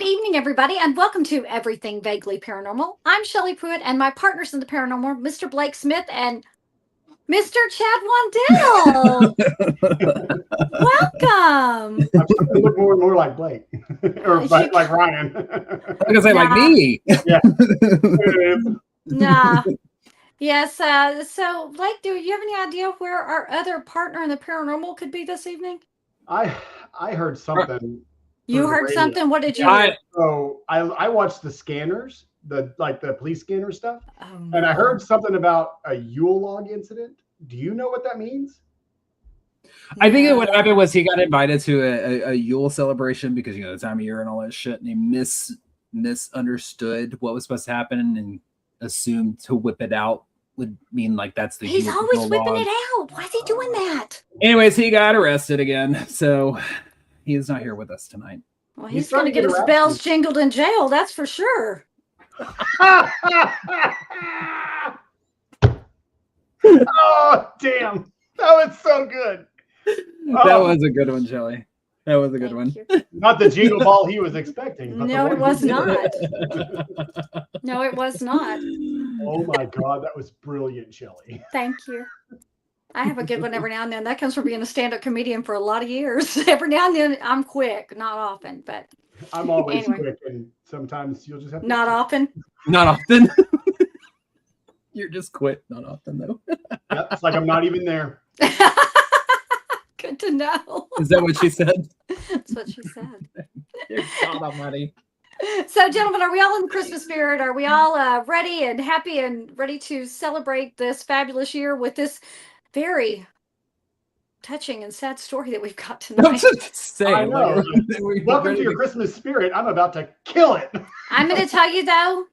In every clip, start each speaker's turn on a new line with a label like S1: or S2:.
S1: Good evening, everybody, and welcome to Everything Vaguely Paranormal. I'm Shelley Pruitt, and my partners in the paranormal, Mr. Blake Smith and Mr. Chad Wandell. Welcome.
S2: I'm starting to look more and more like Blake, or like Ryan.
S3: I was gonna say like me.
S2: Yeah.
S1: Nah. Yes. So, Blake, do you have any idea where our other partner in the paranormal could be this evening?
S2: I heard something.
S1: You heard something? What did you hear?
S2: So I watched the scanners, the police scanner stuff,
S1: Oh,
S2: and I
S1: no.
S2: heard something about a Yule log incident. Do you know what that means?
S3: I think what happened was he got invited to a Yule celebration because the time of year and all that shit, and he misunderstood what was supposed to happen and assumed to whip it out would mean like that's the.
S1: He's always
S3: Yule
S1: whipping
S3: log.
S1: it out. Why is he doing that?
S3: Anyways, he got arrested again, so he is not here with us tonight.
S1: Well, he's going to get his bells jingled in jail, that's for sure.
S2: Oh, damn. That was so good.
S3: That was a good one, Shelley. That was a good one.
S2: Not the jingle ball he was expecting. But
S1: no, it was not. No, it was not.
S2: Oh, my God. That was brilliant, Shelley.
S1: Thank you. I have a good one every now and then. That comes from being a stand-up comedian for a lot of years. Every now and then, I'm quick. Not often, but
S2: I'm always quick, and sometimes you'll just have to.
S1: Not often?
S3: Not often. You're just quick. Not often, though.
S2: Yep, it's like I'm not even there.
S1: Good to know.
S3: Is that what she said?
S1: That's what she said.
S3: Dear God almighty.
S1: So, gentlemen, are we all in the Christmas spirit? Are we all ready and happy and ready to celebrate this fabulous year with this very touching and sad story that we've got tonight?
S2: I know. Welcome to your Christmas spirit. I'm about to kill it.
S1: I'm going to tell you, though,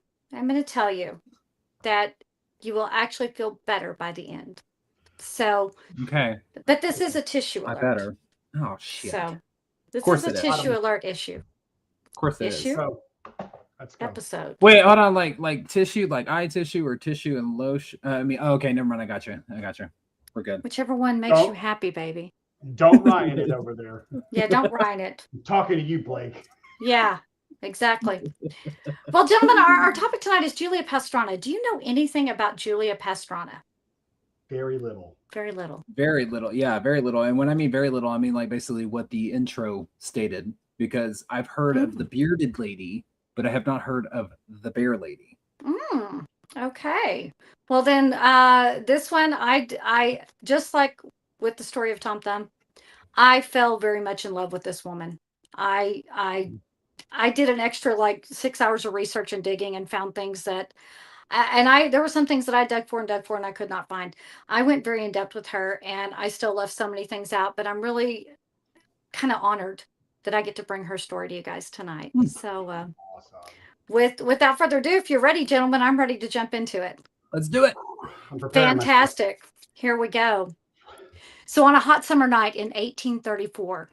S1: that you will actually feel better by the end. So,
S3: okay.
S1: But this is a tissue alert.
S3: I better. Oh, shit.
S1: So, this is a tissue alert issue.
S3: Of course it
S1: issue?
S3: is.
S2: So, let's go.
S1: Episode.
S3: Wait, hold on. Like tissue, like eye tissue or tissue and lotion. Okay, never mind. I got you. We're good.
S1: Whichever one makes you happy, baby.
S2: Don't Ryan it over there.
S1: Yeah, don't Ryan it.
S2: I'm talking to you, Blake.
S1: Yeah, exactly. Well, gentlemen, our topic tonight is Julia Pastrana. Do you know anything about Julia Pastrana?
S2: Very little.
S1: Very little.
S3: Very little. Yeah, very little. And when I mean very little, I mean like basically what the intro stated, because I've heard of the bearded lady, but I have not heard of the bear lady.
S1: Okay. Well, then this one, I just like with the story of Tom Thumb, I fell very much in love with this woman. I did an extra like 6 hours of research and digging and found things that, there were some things that I dug for and I could not find. I went very in depth with her, and I still left so many things out, but I'm really kind of honored that I get to bring her story to you guys tonight. So
S2: Awesome.
S1: without further ado, if you're ready, gentlemen, I'm ready to jump into it.
S3: Let's do it.
S1: Fantastic. Here we go. So on a hot summer night in 1834,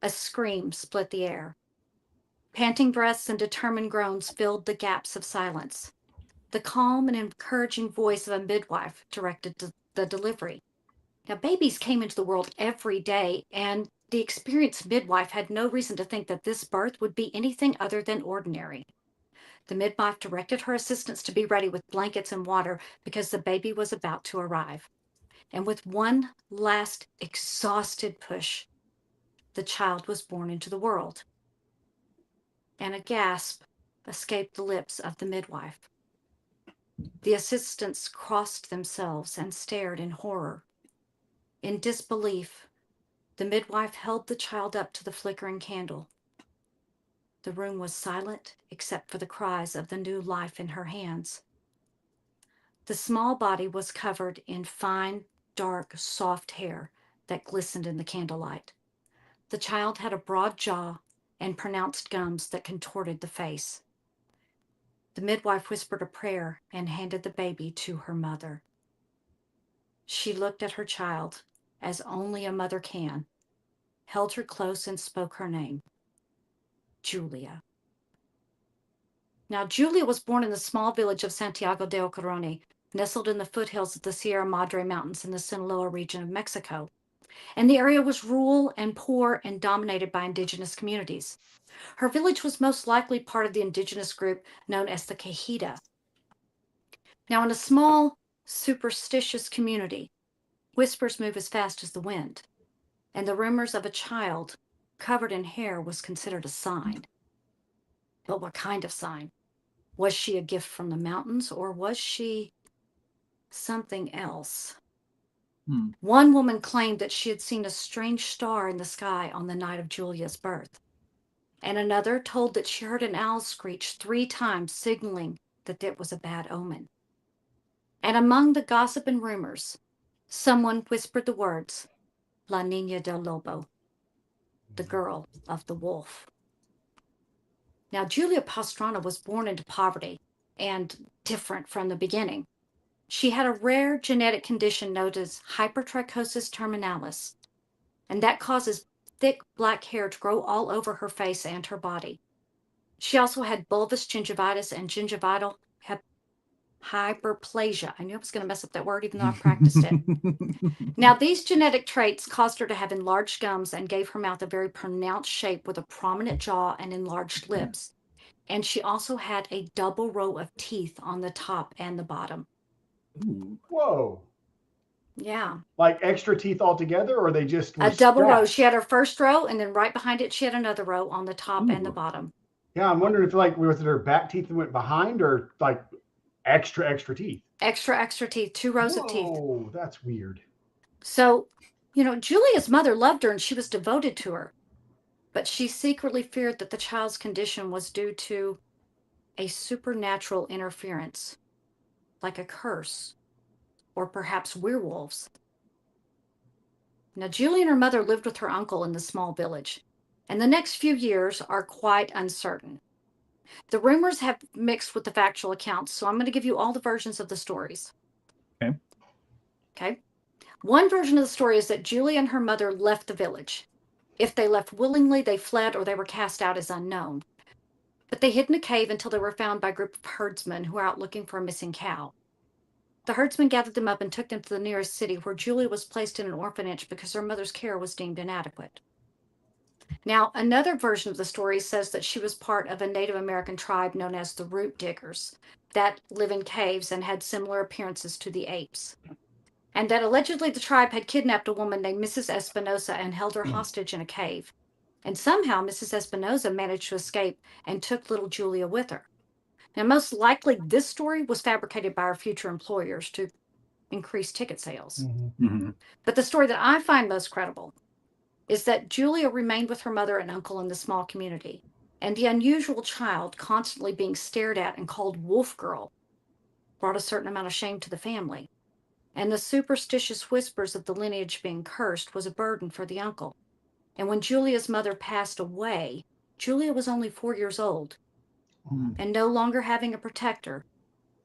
S1: a scream split the air. Panting breaths and determined groans filled the gaps of silence. The calm and encouraging voice of a midwife directed the delivery. Now, babies came into the world every day, and the experienced midwife had no reason to think that this birth would be anything other than ordinary. The midwife directed her assistants to be ready with blankets and water because the baby was about to arrive. And with one last exhausted push, the child was born into the world. And a gasp escaped the lips of the midwife. The assistants crossed themselves and stared in horror. In disbelief, the midwife held the child up to the flickering candle. The room was silent except for the cries of the new life in her hands. The small body was covered in fine, dark, soft hair that glistened in the candlelight. The child had a broad jaw and pronounced gums that contorted the face. The midwife whispered a prayer and handed the baby to her mother. She looked at her child, as only a mother can, held her close and spoke her name, Julia. Now, Julia was born in the small village of Santiago de Ocaroni, nestled in the foothills of the Sierra Madre Mountains in the Sinaloa region of Mexico. And the area was rural and poor and dominated by indigenous communities. Her village was most likely part of the indigenous group known as the Cajita. Now, in a small, superstitious community, whispers move as fast as the wind, and the rumors of a child covered in hair was considered a sign. But what kind of sign? Was she a gift from the mountains, or was she something else? One woman claimed that she had seen a strange star in the sky on the night of Julia's birth, and another told that she heard an owl screech 3 times, signaling that it was a bad omen. And among the gossip and rumors, someone whispered the words, La Niña del Lobo, the girl of the wolf. Now, Julia Pastrana was born into poverty and different from the beginning. She had a rare genetic condition known as hypertrichosis terminalis, and that causes thick black hair to grow all over her face and her body. She also had bulbous gingivitis and gingivital hyperplasia. I knew I was going to mess up that word even though I practiced it. Now, these genetic traits caused her to have enlarged gums and gave her mouth a very pronounced shape with a prominent jaw and enlarged lips. And she also had a double row of teeth on the top and the bottom.
S2: Whoa.
S1: Yeah.
S2: Like extra teeth altogether, or they just were
S1: a double row.
S2: stacked?
S1: She had her first row, and then right behind it, she had another row on the top and the bottom.
S2: Yeah, I'm wondering if like was it her back teeth that went behind, or like extra teeth?
S1: Extra teeth, 2 rows of teeth.
S2: Oh, that's weird.
S1: So, Julia's mother loved her and she was devoted to her. But she secretly feared that the child's condition was due to a supernatural interference, like a curse, or perhaps werewolves. Now, Julia and her mother lived with her uncle in the small village, and the next few years are quite uncertain. The rumors have mixed with the factual accounts, so I'm going to give you all the versions of the stories. Okay. One version of the story is that Julia and her mother left the village. If they left willingly, they fled, or they were cast out as unknown. But they hid in a cave until they were found by a group of herdsmen who were out looking for a missing cow. The herdsmen gathered them up and took them to the nearest city, where Julia was placed in an orphanage because her mother's care was deemed inadequate. Now, another version of the story says that she was part of a Native American tribe known as the Root Diggers that live in caves and had similar appearances to the apes. And that allegedly the tribe had kidnapped a woman named Mrs. Espinosa and held her hostage in a cave. And somehow Mrs. Espinosa managed to escape and took little Julia with her. Now, most likely this story was fabricated by our future employers to increase ticket sales. But the story that I find most credible is that Julia remained with her mother and uncle in the small community, and the unusual child constantly being stared at and called Wolf Girl brought a certain amount of shame to the family. And the superstitious whispers of the lineage being cursed was a burden for the uncle. And when Julia's mother passed away, Julia was only 4 years old. And no longer having a protector,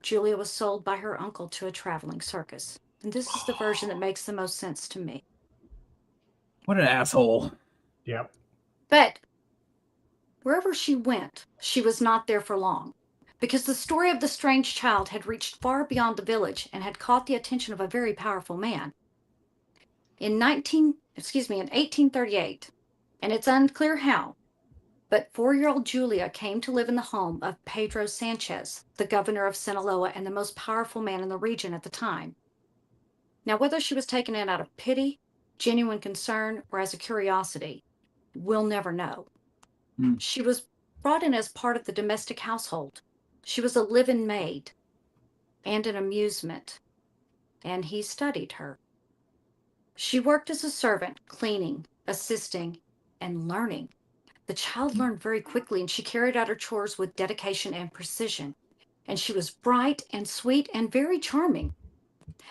S1: Julia was sold by her uncle to a traveling circus. And this is the version that makes the most sense to me.
S3: What an asshole.
S2: Yep.
S1: But wherever she went, she was not there for long, because the story of the strange child had reached far beyond the village and had caught the attention of a very powerful man. In 1838, and it's unclear how, but 4-year-old Julia came to live in the home of Pedro Sanchez, the governor of Sinaloa and the most powerful man in the region at the time. Now, whether she was taken in out of pity, genuine concern, or as a curiosity, we'll never know. She was brought in as part of the domestic household. She was a live-in maid and an amusement, and he studied her. She worked as a servant, cleaning, assisting, and learning. The child learned very quickly, and she carried out her chores with dedication and precision. And she was bright and sweet and very charming.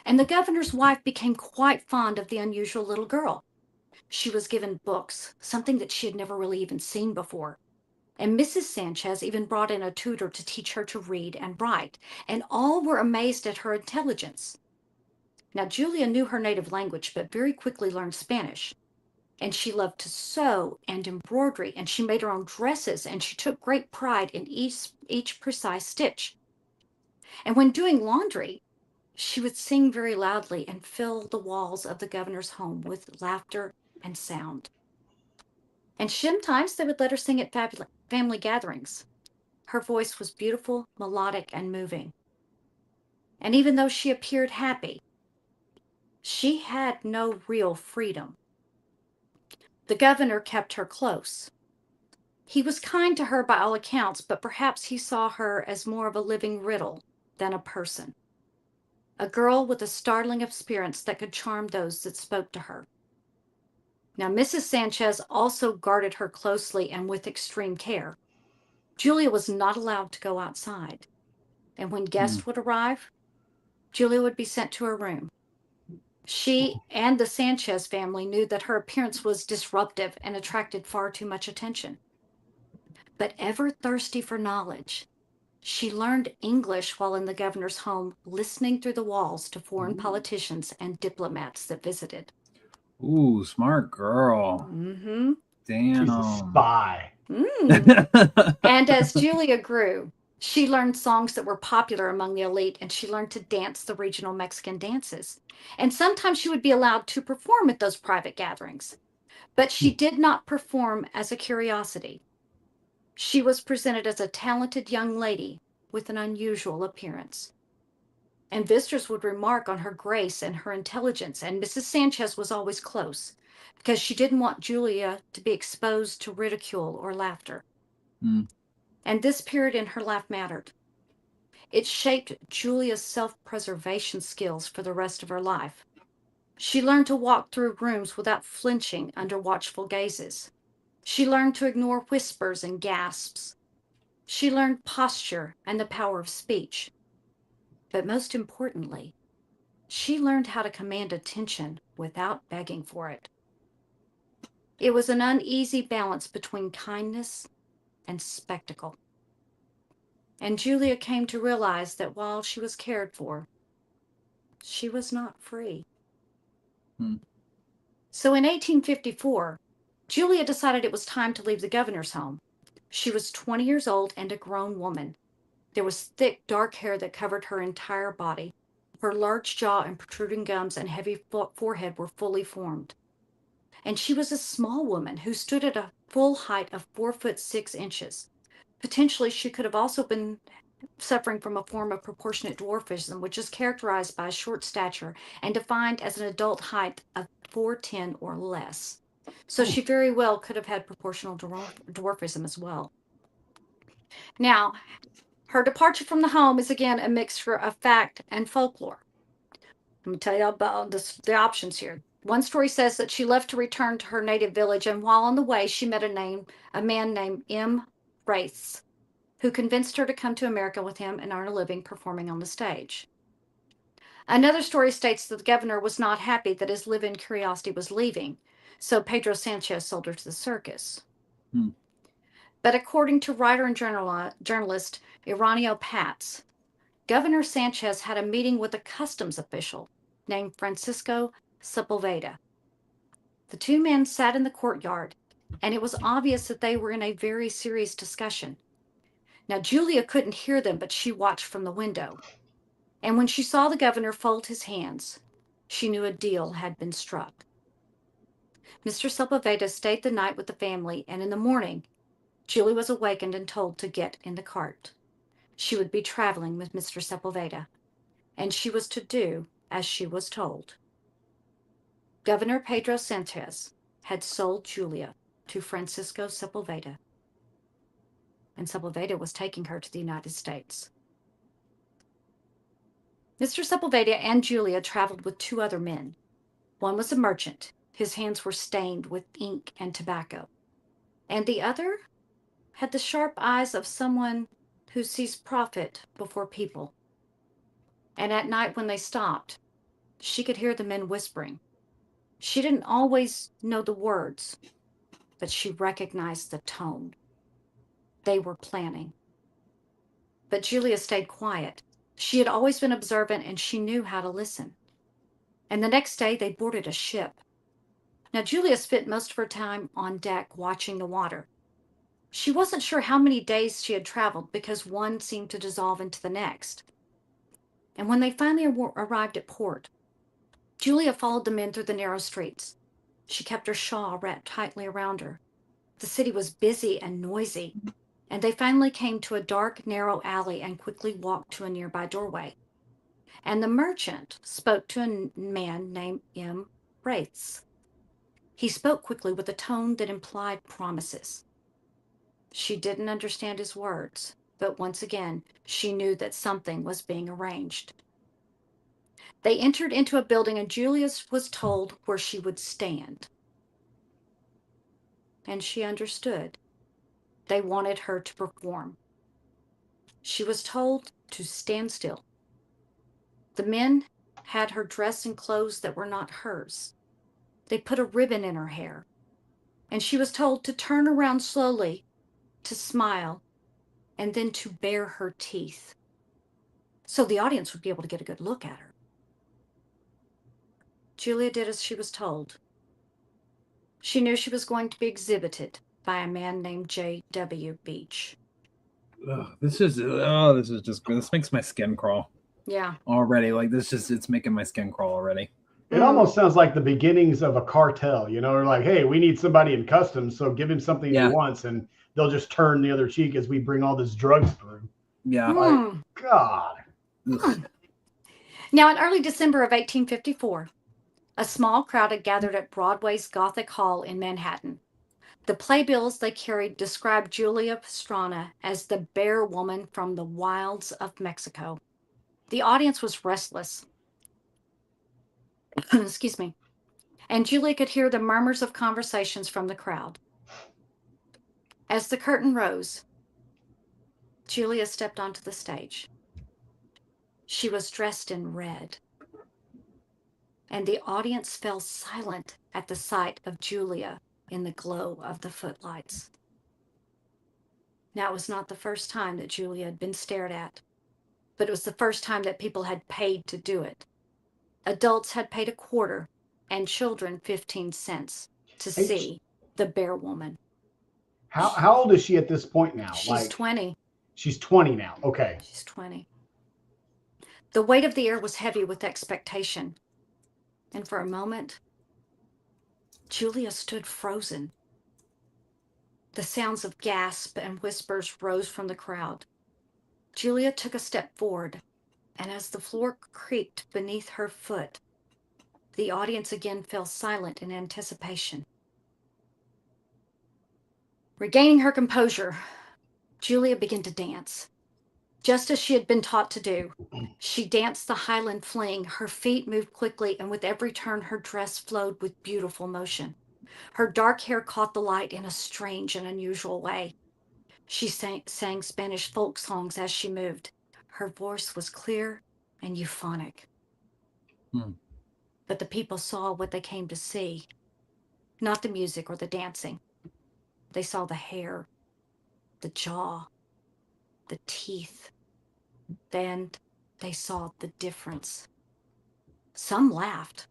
S1: And the governor's wife became quite fond of the unusual little girl. She was given books, something that she had never really even seen before. And Mrs. Sanchez even brought in a tutor to teach her to read and write, and all were amazed at her intelligence. Now, Julia knew her native language, but very quickly learned Spanish. And she loved to sew and embroidery, and she made her own dresses, and she took great pride in each precise stitch. And when doing laundry, She would sing very loudly and fill the walls of the governor's home with laughter and sound. And sometimes they would let her sing at family gatherings. Her voice was beautiful, melodic, and moving. And even though she appeared happy, she had no real freedom. The governor kept her close. He was kind to her by all accounts, but perhaps he saw her as more of a living riddle than a person. A girl with a startling appearance that could charm those that spoke to her. Now, Mrs. Sanchez also guarded her closely and with extreme care. Julia was not allowed to go outside. And when guests would arrive, Julia would be sent to her room. She and the Sanchez family knew that her appearance was disruptive and attracted far too much attention. But ever thirsty for knowledge, she learned English while in the governor's home, listening through the walls to foreign politicians and diplomats that visited.
S3: Ooh, smart girl.
S1: Mm-hmm.
S3: Damn.
S2: She's a spy.
S1: And as Julia grew, she learned songs that were popular among the elite, and she learned to dance the regional Mexican dances. And sometimes she would be allowed to perform at those private gatherings. But she did not perform as a curiosity. She was presented as a talented young lady with an unusual appearance. And visitors would remark on her grace and her intelligence, and Mrs. Sanchez was always close because she didn't want Julia to be exposed to ridicule or laughter. And this period in her life mattered. It shaped Julia's self-preservation skills for the rest of her life. She learned to walk through rooms without flinching under watchful gazes. She learned to ignore whispers and gasps. She learned posture and the power of speech. But most importantly, she learned how to command attention without begging for it. It was an uneasy balance between kindness and spectacle. And Julia came to realize that while she was cared for, she was not free. So in 1854, Julia decided it was time to leave the governor's home. She was 20 years old and a grown woman. There was thick, dark hair that covered her entire body. Her large jaw and protruding gums and heavy forehead were fully formed. And she was a small woman who stood at a full height of 4'6". Potentially, she could have also been suffering from a form of proportionate dwarfism, which is characterized by a short stature and defined as an adult height of 4'10" or less. So she very well could have had proportional dwarfism as well. Now, her departure from the home is again a mixture of fact and folklore. Let me tell you about the options here. One story says that she left to return to her native village, and while on the way, she met a man named M. Race, who convinced her to come to America with him and earn a living performing on the stage. Another story states that the governor was not happy that his live-in curiosity was leaving, so Pedro Sanchez sold her to the circus. But according to writer and journalist Iranio Pats, Governor Sanchez had a meeting with a customs official named Francisco Sepulveda. The two men sat in the courtyard, and it was obvious that they were in a very serious discussion. Now, Julia couldn't hear them, but she watched from the window. And when she saw the governor fold his hands, she knew a deal had been struck. Mr. Sepulveda stayed the night with the family, and in the morning, Julia was awakened and told to get in the cart. She would be traveling with Mr. Sepulveda, and she was to do as she was told. Governor Pedro Sanchez had sold Julia to Francisco Sepulveda, and Sepulveda was taking her to the United States. Mr. Sepulveda and Julia traveled with two other men. One was a merchant. His hands were stained with ink and tobacco. And the other had the sharp eyes of someone who sees profit before people. And at night when they stopped, she could hear the men whispering. She didn't always know the words, but she recognized the tone. They were planning. But Julia stayed quiet. She had always been observant, and she knew how to listen. And the next day, they boarded a ship. Now, Julia spent most of her time on deck watching the water. She wasn't sure how many days she had traveled because one seemed to dissolve into the next. And when they finally arrived at port, Julia followed the men through the narrow streets. She kept her shawl wrapped tightly around her. The city was busy and noisy, and they finally came to a dark, narrow alley and quickly walked to a nearby doorway. And the merchant spoke to a man named M. Wraiths. He spoke quickly with a tone that implied promises. She didn't understand his words, but once again, she knew that something was being arranged. They entered into a building, and Julia was told where she would stand. And she understood. They wanted her to perform. She was told to stand still. The men had her dressed in clothes that were not hers. They put a ribbon in her hair, and she was told to turn around slowly, to smile, and then to bare her teeth, so the audience would be able to get a good look at her. Julia did as she was told. She knew she was going to be exhibited by a man named J.W. Beach.
S3: This is this makes my skin crawl
S1: Yeah.
S3: already. Like it's making my skin crawl already.
S2: It almost sounds like the beginnings of a cartel, you know, they're like, hey, we need somebody in customs, so give him something he wants, and they'll just turn the other cheek as we bring all this drugs through.
S3: Yeah.
S2: Like, God.
S1: Now, in early December of 1854, a small crowd had gathered at Broadway's Gothic Hall in Manhattan. The playbills they carried described Julia Pastrana as the bear woman from the wilds of Mexico. The audience was restless. Excuse me. And Julia could hear the murmurs of conversations from the crowd. As the curtain rose, Julia stepped onto the stage. She was dressed in red, and the audience fell silent at the sight of Julia in the glow of the footlights. Now, it was not the first time that Julia had been stared at, but it was the first time that people had paid to do it. Adults had paid $0.25, and children 15 cents to see the bear woman.
S2: How old is she at this point now?
S1: She's 20.
S2: She's 20 now. Okay.
S1: She's 20. The weight of the air was heavy with expectation. And for a moment, Julia stood frozen. The sounds of gasps and whispers rose from the crowd. Julia took a step forward, and as the floor creaked beneath her foot, the audience again fell silent in anticipation. Regaining her composure, Julia began to dance, just as she had been taught to do. She danced the Highland fling. Her feet moved quickly, and with every turn, her dress flowed with beautiful motion. Her dark hair caught the light in a strange and unusual way. She sang Spanish folk songs as she moved. Her voice was clear and euphonic. But the people saw what they came to see, not the music or the dancing. They saw the hair, the jaw, the teeth. Then they saw the difference. Some laughed,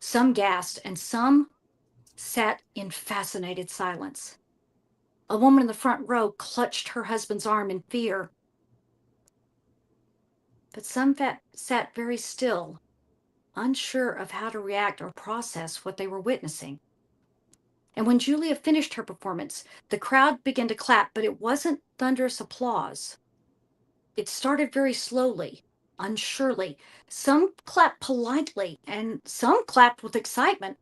S1: some gasped, and some sat in fascinated silence. A woman in the front row clutched her husband's arm in fear. But some sat very still, unsure of how to react or process what they were witnessing. And when Julia finished her performance, the crowd began to clap, but it wasn't thunderous applause. It started very slowly, unsurely. Some clapped politely, and some clapped with excitement,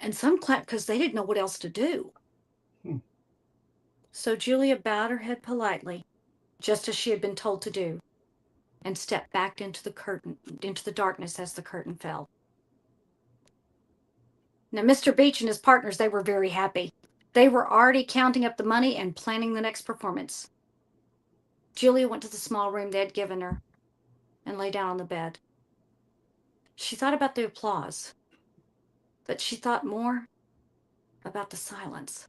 S1: and some clapped because they didn't know what else to do. So Julia bowed her head politely, just as she had been told to do, and stepped back into the darkness as the curtain fell. Now, Mr. Beach and his partners, they were very happy. They were already counting up the money and planning the next performance. Julia went to the small room they had given her and lay down on the bed. She thought about the applause, but she thought more about the silence.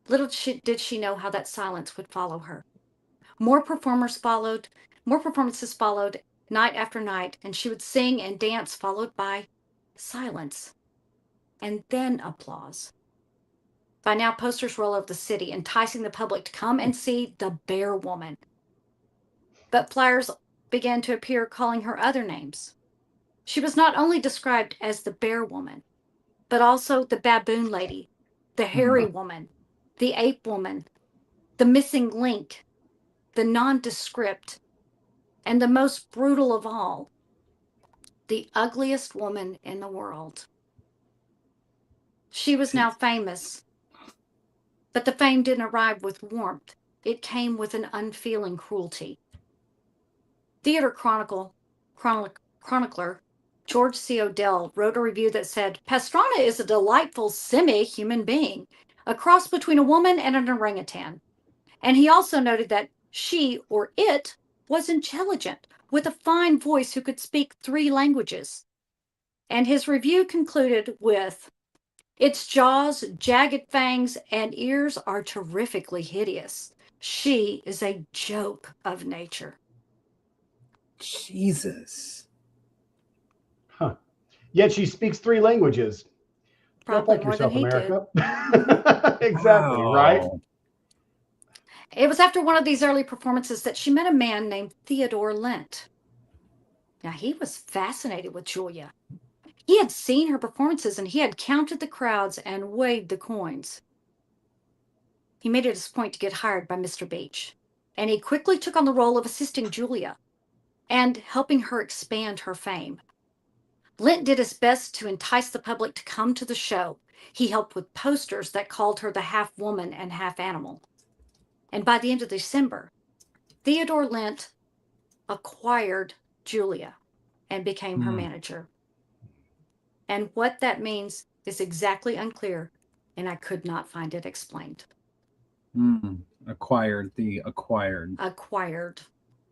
S1: Little did she know how that silence would follow her. More performances followed night after night, and she would sing and dance, followed by silence, and then applause. By now, posters were all over the city, enticing the public to come and see the bear woman. But flyers began to appear calling her other names. She was not only described as the bear woman, but also the baboon lady, the hairy woman, the ape woman, the missing link, the nondescript, and the most brutal of all, the ugliest woman in the world. She was now famous, but the fame didn't arrive with warmth. It came with an unfeeling cruelty. Theater chronicler George C. Odell wrote a review that said, Pastrana is a delightful semi-human being, a cross between a woman and an orangutan. And he also noted that she, or it, was intelligent, with a fine voice who could speak 3 languages. And his review concluded with, its jaws, jagged fangs, and ears are terrifically hideous. She is a joke of nature.
S3: Jesus.
S2: Huh. Yet she speaks 3 languages.
S1: Probably
S2: Go fuck
S1: more than
S2: yourself,
S1: he
S2: America. Exactly, right?
S3: Wow.
S1: It was after one of these early performances that she met a man named Theodore Lent. Now, he was fascinated with Julia. He had seen her performances and he had counted the crowds and weighed the coins. He made it his point to get hired by Mr. Beach, and he quickly took on the role of assisting Julia and helping her expand her fame. Lent did his best to entice the public to come to the show. He helped with posters that called her the half woman and half animal. And by the end of December, Theodore Lent acquired Julia and became her manager. And what that means is exactly unclear, and I could not find it explained.
S3: Acquired.
S1: Acquired.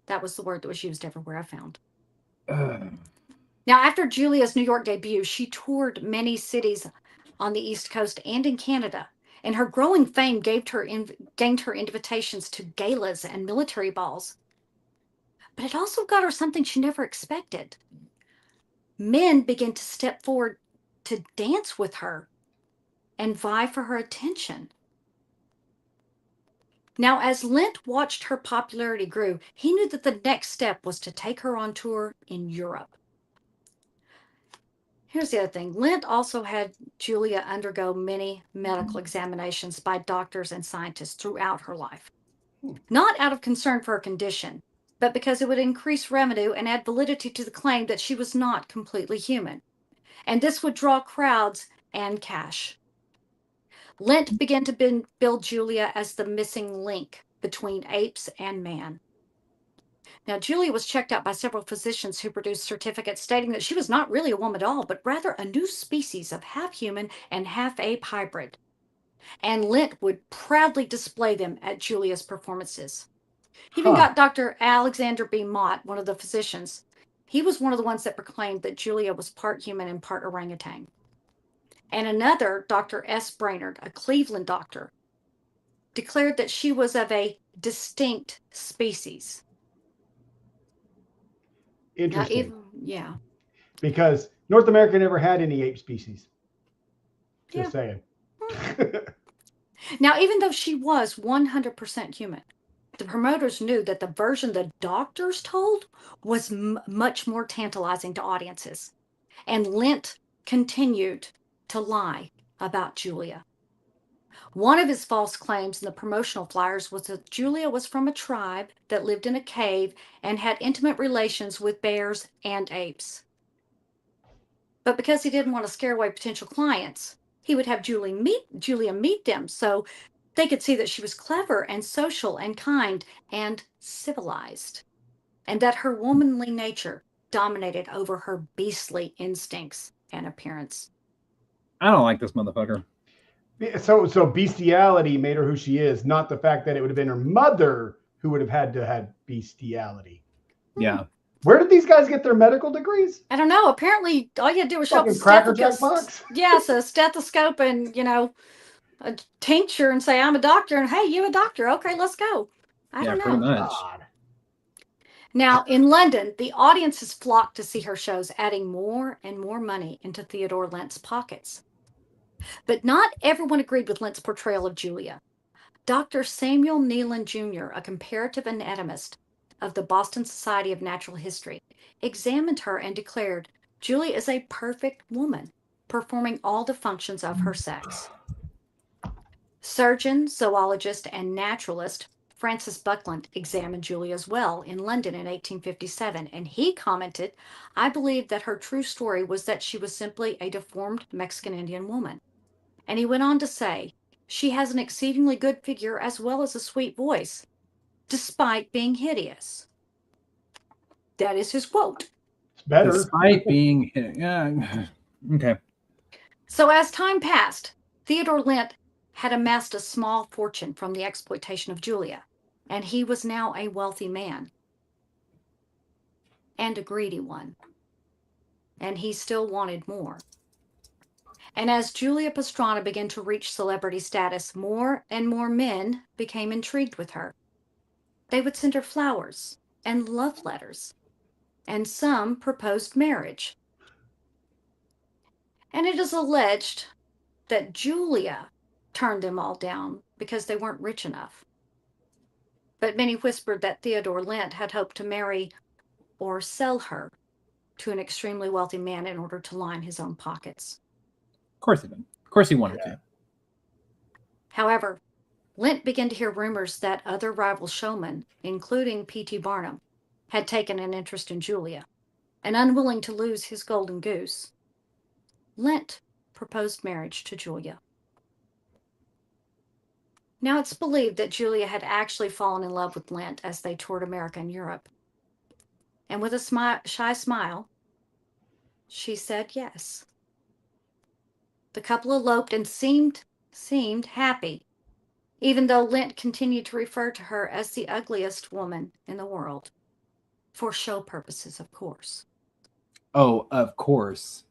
S1: That was the word that was used everywhere I found. Now, after Julia's New York debut, she toured many cities on the East Coast and in Canada, and her growing fame gained her invitations to galas and military balls. But it also got her something she never expected. Men began to step forward to dance with her and vie for her attention. Now, as Lent watched her popularity grow, he knew that the next step was to take her on tour in Europe. Here's the other thing. Lent also had Julia undergo many medical examinations by doctors and scientists throughout her life. Not out of concern for her condition, but because it would increase revenue and add validity to the claim that she was not completely human. And this would draw crowds and cash. Lent began to build Julia as the missing link between apes and man. Now, Julia was checked out by several physicians who produced certificates stating that she was not really a woman at all, but rather a new species of half-human and half-ape hybrid. And Lent would proudly display them at Julia's performances. He even got Dr. Alexander B. Mott, one of the physicians. He was one of the ones that proclaimed that Julia was part human and part orangutan. And another, Dr. S. Brainerd, a Cleveland doctor, declared that she was of a distinct species.
S2: Interesting.
S1: Yeah.
S2: Because North America never had any ape species. Just saying.
S1: Now, even though she was 100% human, the promoters knew that the version the doctors told was much more tantalizing to audiences. And Lent continued to lie about Julia. One of his false claims in the promotional flyers was that Julia was from a tribe that lived in a cave and had intimate relations with bears and apes. But because he didn't want to scare away potential clients, he would have Julia meet them so they could see that she was clever and social and kind and civilized, and that her womanly nature dominated over her beastly instincts and appearance.
S3: I don't like this motherfucker.
S2: So bestiality made her who she is, not the fact that it would have been her mother who would have had to have bestiality.
S3: Yeah.
S2: Where did these guys get their medical degrees?
S1: I don't know. Apparently, all you had to do was show up with
S2: Cracker Jack box?
S1: Yes, a stethoscope and, a tincture and say, I'm a doctor. And, hey, you a doctor. Okay, let's go. I don't know.
S3: Pretty much.
S2: God.
S1: Now, in London, the audiences flocked to see her shows, adding more and more money into Theodore Lent's pockets. But not everyone agreed with Lent's portrayal of Julia. Dr. Samuel Nealon Jr., a comparative anatomist, of the Boston Society of Natural History examined her and declared, Julia is a perfect woman, performing all the functions of her sex. Surgeon, zoologist, and naturalist Francis Buckland examined Julia as well in London in 1857, and he commented, I believe that her true story was that she was simply a deformed Mexican Indian woman. And he went on to say, she has an exceedingly good figure as well as a sweet voice, despite being hideous. That is his quote.
S2: It's better.
S3: Despite being, yeah, okay.
S1: So as time passed, Theodore Lent had amassed a small fortune from the exploitation of Julia, and he was now a wealthy man and a greedy one, and he still wanted more. And as Julia Pastrana began to reach celebrity status, more and more men became intrigued with her. They would send her flowers and love letters, and some proposed marriage. And it is alleged that Julia turned them all down because they weren't rich enough. But many whispered that Theodore Lent had hoped to marry or sell her to an extremely wealthy man in order to line his own pockets.
S3: Of course he did. Of course he wanted to.
S1: However, Lent began to hear rumors that other rival showmen, including P.T. Barnum, had taken an interest in Julia, and unwilling to lose his golden goose, Lent proposed marriage to Julia. Now it's believed that Julia had actually fallen in love with Lent as they toured America and Europe. And with a shy smile, she said yes. The couple eloped and seemed happy, even though Lent continued to refer to her as the ugliest woman in the world. For show purposes, of course.
S3: Oh, of course.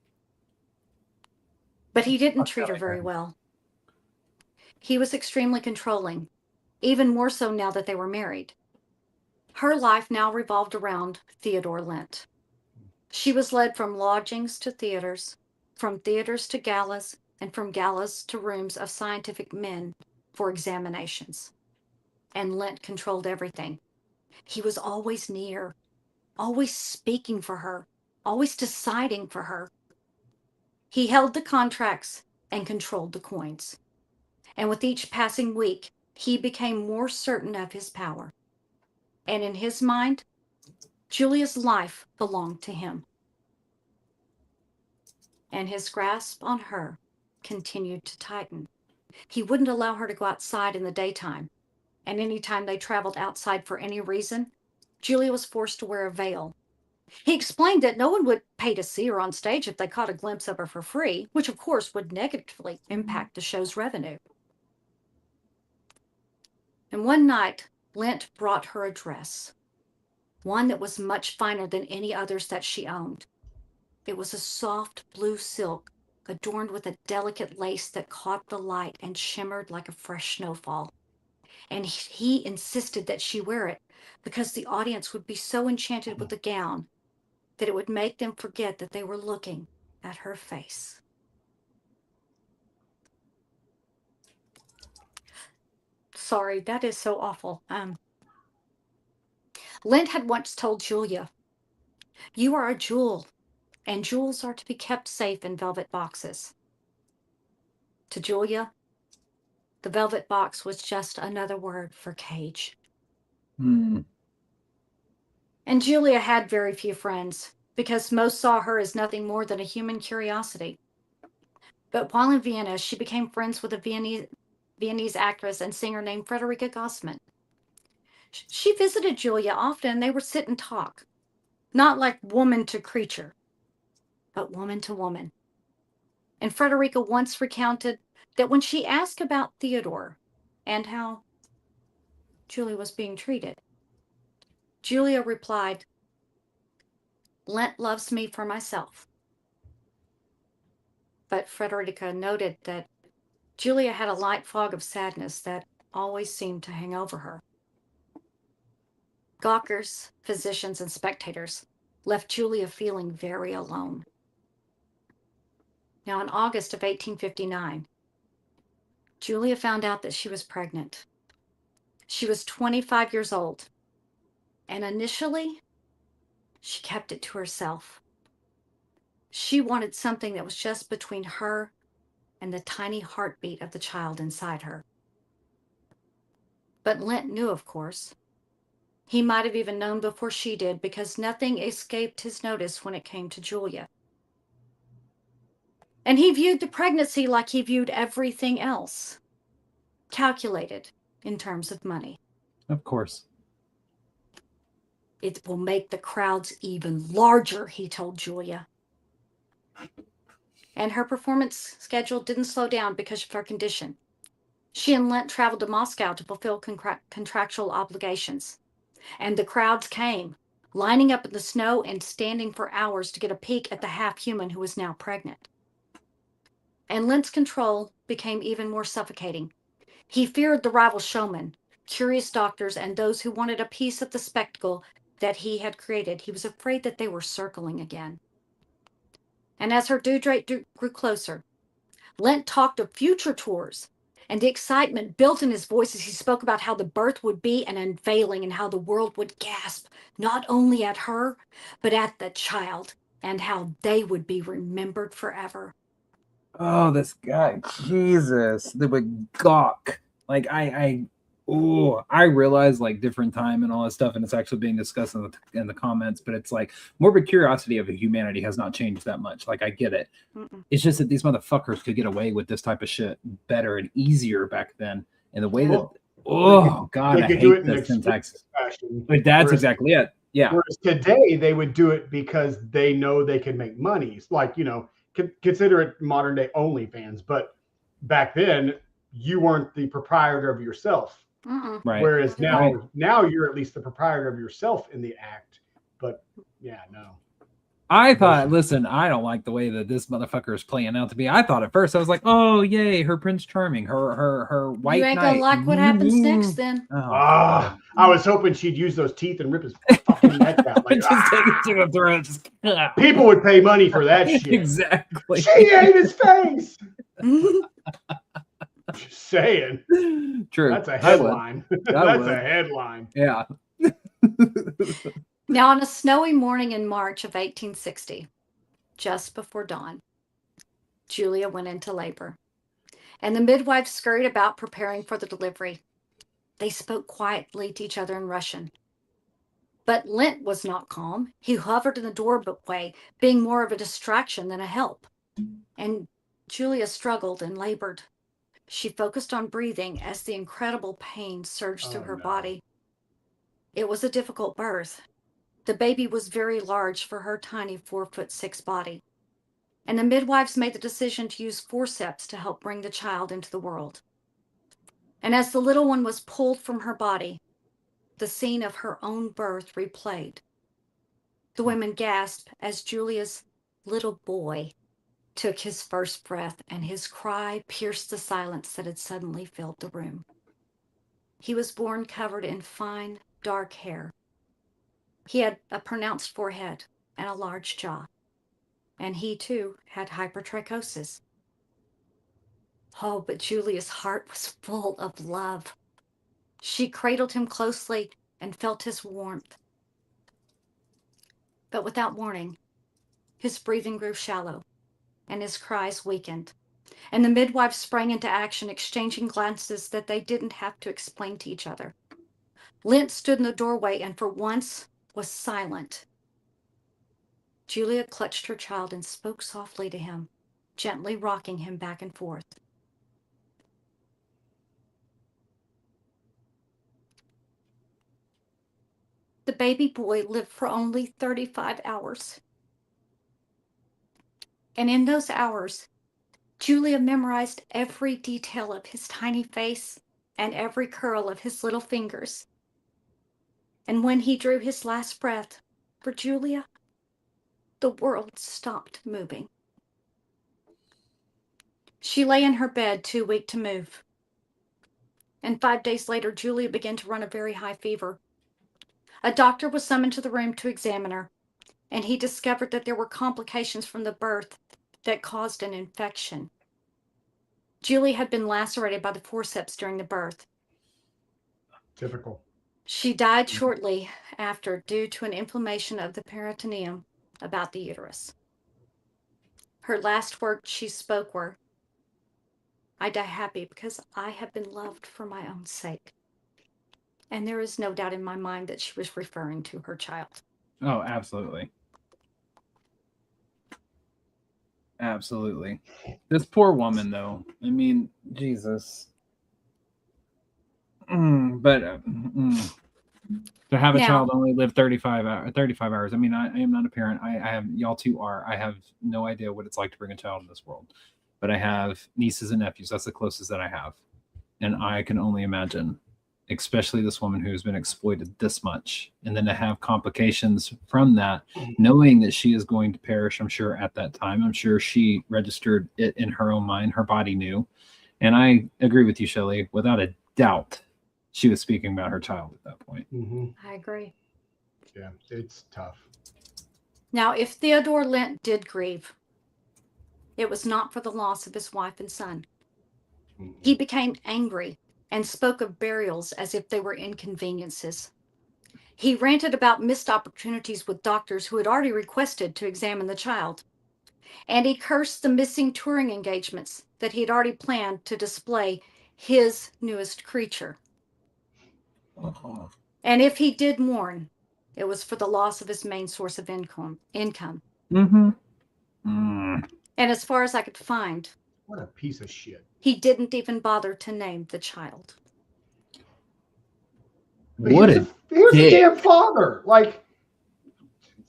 S1: But he didn't treat her very well. He was extremely controlling, even more so now that they were married. Her life now revolved around Theodore Lent. She was led from lodgings to theaters, from theaters to galas, and from galas to rooms of scientific men for examinations. And Lent controlled everything. He was always near, always speaking for her, always deciding for her. He held the contracts and controlled the coins. And with each passing week, he became more certain of his power. And in his mind, Julia's life belonged to him. And his grasp on her continued to tighten. He wouldn't allow her to go outside in the daytime. And anytime they traveled outside for any reason, Julia was forced to wear a veil. He explained that no one would pay to see her on stage if they caught a glimpse of her for free, which of course would negatively impact the show's revenue. And one night, Lent brought her a dress, one that was much finer than any others that she owned. It was a soft blue silk adorned with a delicate lace that caught the light and shimmered like a fresh snowfall. And he insisted that she wear it because the audience would be so enchanted with the gown that it would make them forget that they were looking at her face. Sorry, that is so awful. Lent had once told Julia, you are a jewel, and jewels are to be kept safe in velvet boxes. To Julia, the velvet box was just another word for cage. And Julia had very few friends because most saw her as nothing more than a human curiosity. But while in Vienna, she became friends with a Viennese actress and singer named Frederica Gossman. She visited Julia often, and they would sit and talk, not like woman to creature, but woman to woman. And Frederica once recounted that when she asked about Theodore and how Julia was being treated, Julia replied, Lent loves me for myself. But Frederica noted that Julia had a light fog of sadness that always seemed to hang over her. Gawkers, physicians, and spectators left Julia feeling very alone. Now, in August of 1859, Julia found out that she was pregnant. She was 25 years old. And initially, she kept it to herself. She wanted something that was just between her and the tiny heartbeat of the child inside her. But Lent knew, of course. He might have even known before she did, because nothing escaped his notice when it came to Julia. And he viewed the pregnancy like he viewed everything else, calculated in terms of money.
S3: Of course.
S1: It will make the crowds even larger, he told Julia. And her performance schedule didn't slow down because of her condition. She and Lent traveled to Moscow to fulfill contractual obligations. And the crowds came, lining up in the snow and standing for hours to get a peek at the half-human who was now pregnant. And Lent's control became even more suffocating. He feared the rival showmen, curious doctors, and those who wanted a piece of the spectacle that he had created. He was afraid that they were circling again. And as her due date grew closer, Lent talked of future tours, and the excitement built in his voice as he spoke about how the birth would be an unveiling and how the world would gasp, not only at her, but at the child, and how they would be remembered forever.
S3: Oh, this guy, Jesus, they would gawk. Like I realize like different time and all that stuff, and it's actually being discussed in the comments. But it's like morbid curiosity of humanity has not changed that much. Like I get it.
S1: Mm-mm.
S3: It's just that these motherfuckers could get away with this type of shit better and easier back then. And the way that God, I hate the syntax. But that's exactly it. Yeah.
S2: Whereas today they would do it because they know they can make money. Like, you know, consider it modern day OnlyFans, but back then you weren't the proprietor of yourself.
S1: Mm-mm.
S3: Right.
S2: Whereas now you're at least the proprietor of yourself in the act. But yeah, no.
S3: I thought, listen, I don't like the way that this motherfucker is playing out to be. I thought at first, I was like, oh, yay, her Prince Charming, her white
S1: You ain't
S3: knight.
S1: gonna like what happens next then.
S2: I was hoping she'd use those teeth and rip his fucking neck out. Like,
S3: just take it to the throat. Just,
S2: people would pay money for that shit.
S3: Exactly.
S2: She ate his face. Just saying.
S3: True.
S2: That's a headline. That's a headline.
S3: Yeah.
S1: Now, on a snowy morning in March of 1860, just before dawn, Julia went into labor, and the midwives scurried about preparing for the delivery. They spoke quietly to each other in Russian. But Lent was not calm. He hovered in the doorway, being more of a distraction than a help. And Julia struggled and labored. She focused on breathing as the incredible pain surged through her body. It was a difficult birth. The baby was very large for her tiny 4'6" body. And the midwives made the decision to use forceps to help bring the child into the world. And as the little one was pulled from her body, the scene of her own birth replayed. The women gasped as Julia's little boy took his first breath, and his cry pierced the silence that had suddenly filled the room. He was born covered in fine, dark hair. He had a pronounced forehead and a large jaw, and he too had hypertrichosis. Oh, but Julia's heart was full of love. She cradled him closely and felt his warmth. But without warning, his breathing grew shallow and his cries weakened, and the midwives sprang into action, exchanging glances that they didn't have to explain to each other. Lent stood in the doorway and for once was silent. Julia clutched her child and spoke softly to him, gently rocking him back and forth. The baby boy lived for only 35 hours. And in those hours, Julia memorized every detail of his tiny face and every curl of his little fingers. And when he drew his last breath for Julia, the world stopped moving. She lay in her bed, too weak to move. And 5 days later, Julia began to run a very high fever. A doctor was summoned to the room to examine her, and he discovered that there were complications from the birth that caused an infection. Julia had been lacerated by the forceps during the birth.
S2: Typical.
S1: She died shortly after due to an inflammation of the peritoneum about the uterus. Her last words she spoke were, "I die happy because I have been loved for my own sake." And there is no doubt in my mind that she was referring to her child.
S3: Oh, absolutely. Absolutely. This poor woman, though. I mean, Jesus. To have a
S1: Now-
S3: child only live 35 hours. I mean, I am not a parent. I have, y'all two are. I have no idea what it's like to bring a child in this world. But I have nieces and nephews. That's the closest that I have. And I can only imagine, especially this woman who's been exploited this much. And then to have complications from that, knowing that she is going to perish, I'm sure at that time. I'm sure she registered it in her own mind. Her body knew. And I agree with you, Shelley. Without a doubt, she was speaking about her child at that point.
S1: I agree.
S2: Yeah, it's tough.
S1: Now, if Theodore Lent did grieve, it was not for the loss of his wife and son. He became angry and spoke of burials as if they were inconveniences. He ranted about missed opportunities with doctors who had already requested to examine the child. And he cursed the missing touring engagements that he had already planned to display his newest creature. And if he did mourn, it was for the loss of his main source of income.
S3: Mm-hmm. Mm.
S1: And as far as I could find,
S2: What a piece of shit.
S1: he didn't even bother to name the child.
S2: But
S3: What
S2: he was a damn father. Like,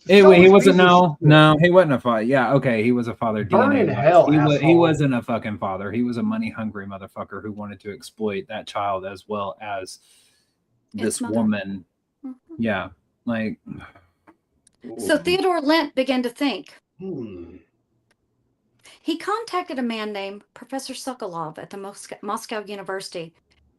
S3: he wasn't.
S2: No,
S3: No, he wasn't a father. Yeah, okay, he was a father.
S2: Burn in
S3: DNA.
S2: hell,
S3: He
S2: asshole.
S3: wasn't a fucking father. He was a money hungry motherfucker who wanted to exploit that child as well as this woman.
S1: Mm-hmm.
S3: Yeah, like.
S1: So Theodore Lent began to think.
S2: Hmm.
S1: He contacted a man named Professor Sokolov at the Moscow University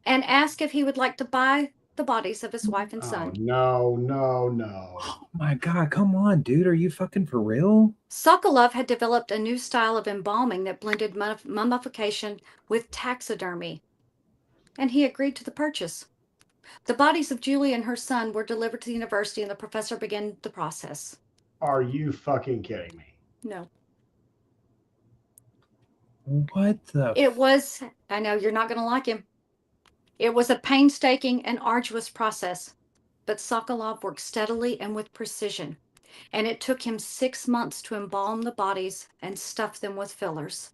S1: and asked if he would like to buy the bodies of his wife and son.
S2: No.
S3: Oh my God, come on, dude. Are you fucking for real?
S1: Sokolov had developed a new style of embalming that blended mummification with taxidermy, and he agreed to the purchase. The bodies of Julie and her son were delivered to the university, and the professor began the process.
S2: Are you fucking kidding me?
S1: No.
S3: What the?
S1: It was, I know you're not going to like him. It was a painstaking and arduous process, but Sokolov worked steadily and with precision, and it took him 6 months to embalm the bodies and stuff them with fillers.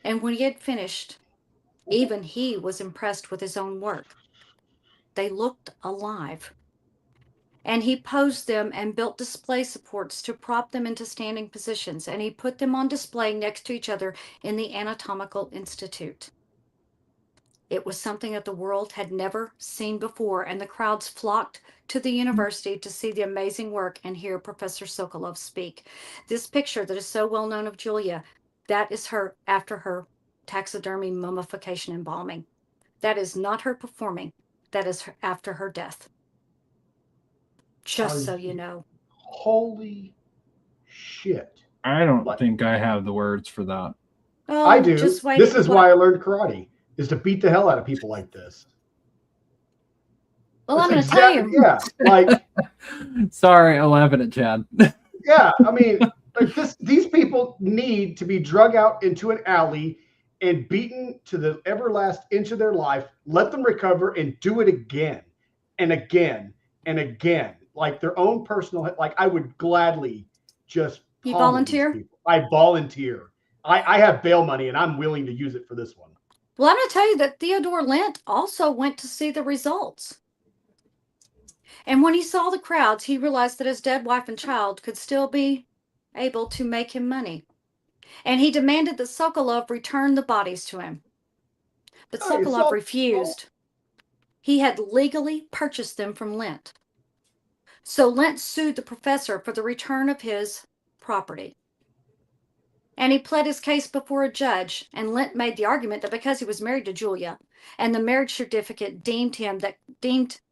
S1: And when he had finished, even he was impressed with his own work. They looked alive. And he posed them and built display supports to prop them into standing positions, and he put them on display next to each other in the Anatomical Institute. It was something that the world had never seen before, and the crowds flocked to the university to see the amazing work and hear Professor Sokolov speak. This picture that is so well known of Julia, that is her after her taxidermy mummification embalming. That is not her performing. That is her after her death. Just so you know.
S2: Holy shit.
S3: I don't think I have the words for that.
S1: Oh,
S2: I do.
S1: just wait.
S2: This is why I learned karate, is to beat the hell out of people like this.
S1: Well, I'm going to tell you.
S2: Yeah, like.
S3: Sorry, I'm laughing at Chad.
S2: Yeah, I mean, like these people need to be drug out into an alley and beaten to the ever last inch of their life. Let them recover and do it again and again and again. Like their own personal, like I would gladly just.
S1: You volunteer?
S2: I volunteer. I have bail money and I'm willing to use it for this one.
S1: Well, I'm going to tell you that Theodore Lent also went to see the results. And when he saw the crowds, he realized that his dead wife and child could still be able to make him money. And he demanded that Sokolov return the bodies to him. But Sokolov refused. He had legally purchased them from Lent. So Lent sued the professor for the return of his property. And he pled his case before a judge, and Lent made the argument that because he was married to Julia, and the marriage certificate deemed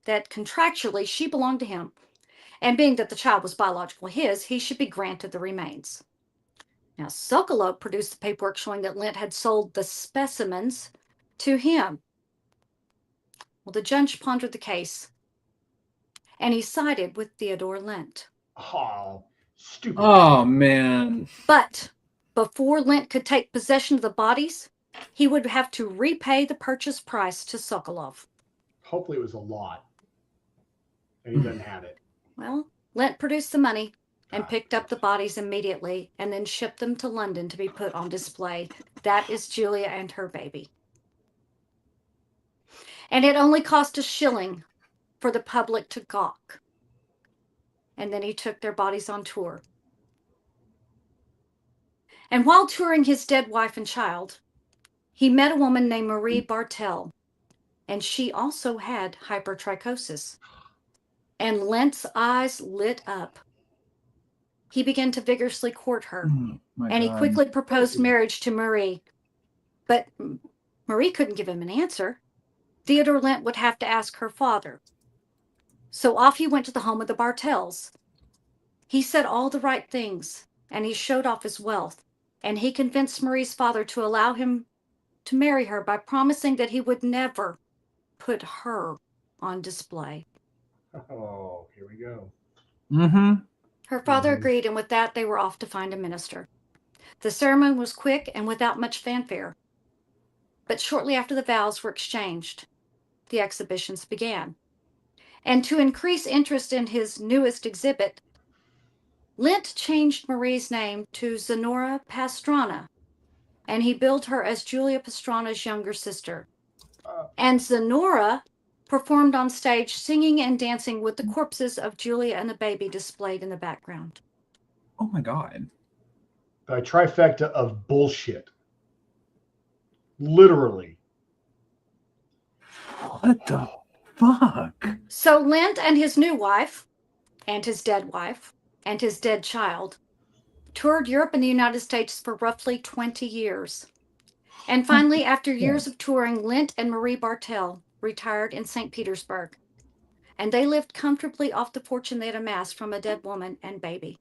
S1: that contractually she belonged to him, and being that the child was biologically his, he should be granted the remains. Now, Sokolov produced the paperwork showing that Lent had sold the specimens to him. Well, the judge pondered the case and he sided with Theodore Lent.
S2: Oh, stupid.
S3: Oh man.
S1: But before Lent could take possession of the bodies, he would have to repay the purchase price to Sokolov.
S2: Hopefully it was a lot. And he doesn't have it.
S1: Well, Lent produced the money and
S2: God.
S1: picked up the bodies immediately and then shipped them to London to be put on display. That is Julia and her baby. And it only cost $0.01 for the public to gawk. And then he took their bodies on tour. And while touring his dead wife and child, he met a woman named Marie Bartel, and she also had hypertrichosis. And Lent's eyes lit up. He began to vigorously court her, and he quickly proposed marriage to Marie. But Marie couldn't give him an answer. Theodore Lent would have to ask her father. So off he went to the home of the Bartels. He said all the right things, and he showed off his wealth, and he convinced Marie's father to allow him to marry her by promising that he would never put her on display.
S2: Oh, here we go.
S3: Mm-hmm.
S1: Her father agreed, and with that, they were off to find a minister. The ceremony was quick and without much fanfare. But shortly after the vows were exchanged, the exhibitions began. And to increase interest in his newest exhibit, Lent changed Marie's name to Zenora Pastrana, and he billed her as Julia Pastrana's younger sister. And Zenora performed on stage singing and dancing with the corpses of Julia and the baby displayed in the background.
S3: Oh my God.
S2: A trifecta of bullshit. Literally.
S3: What the fuck?
S1: So Lent and his new wife, and his dead wife, and his dead child toured Europe and the United States for roughly 20 years. And finally, after years of touring, Lent and Marie Bartel retired in St. Petersburg, and they lived comfortably off the fortune they had amassed from a dead woman and baby.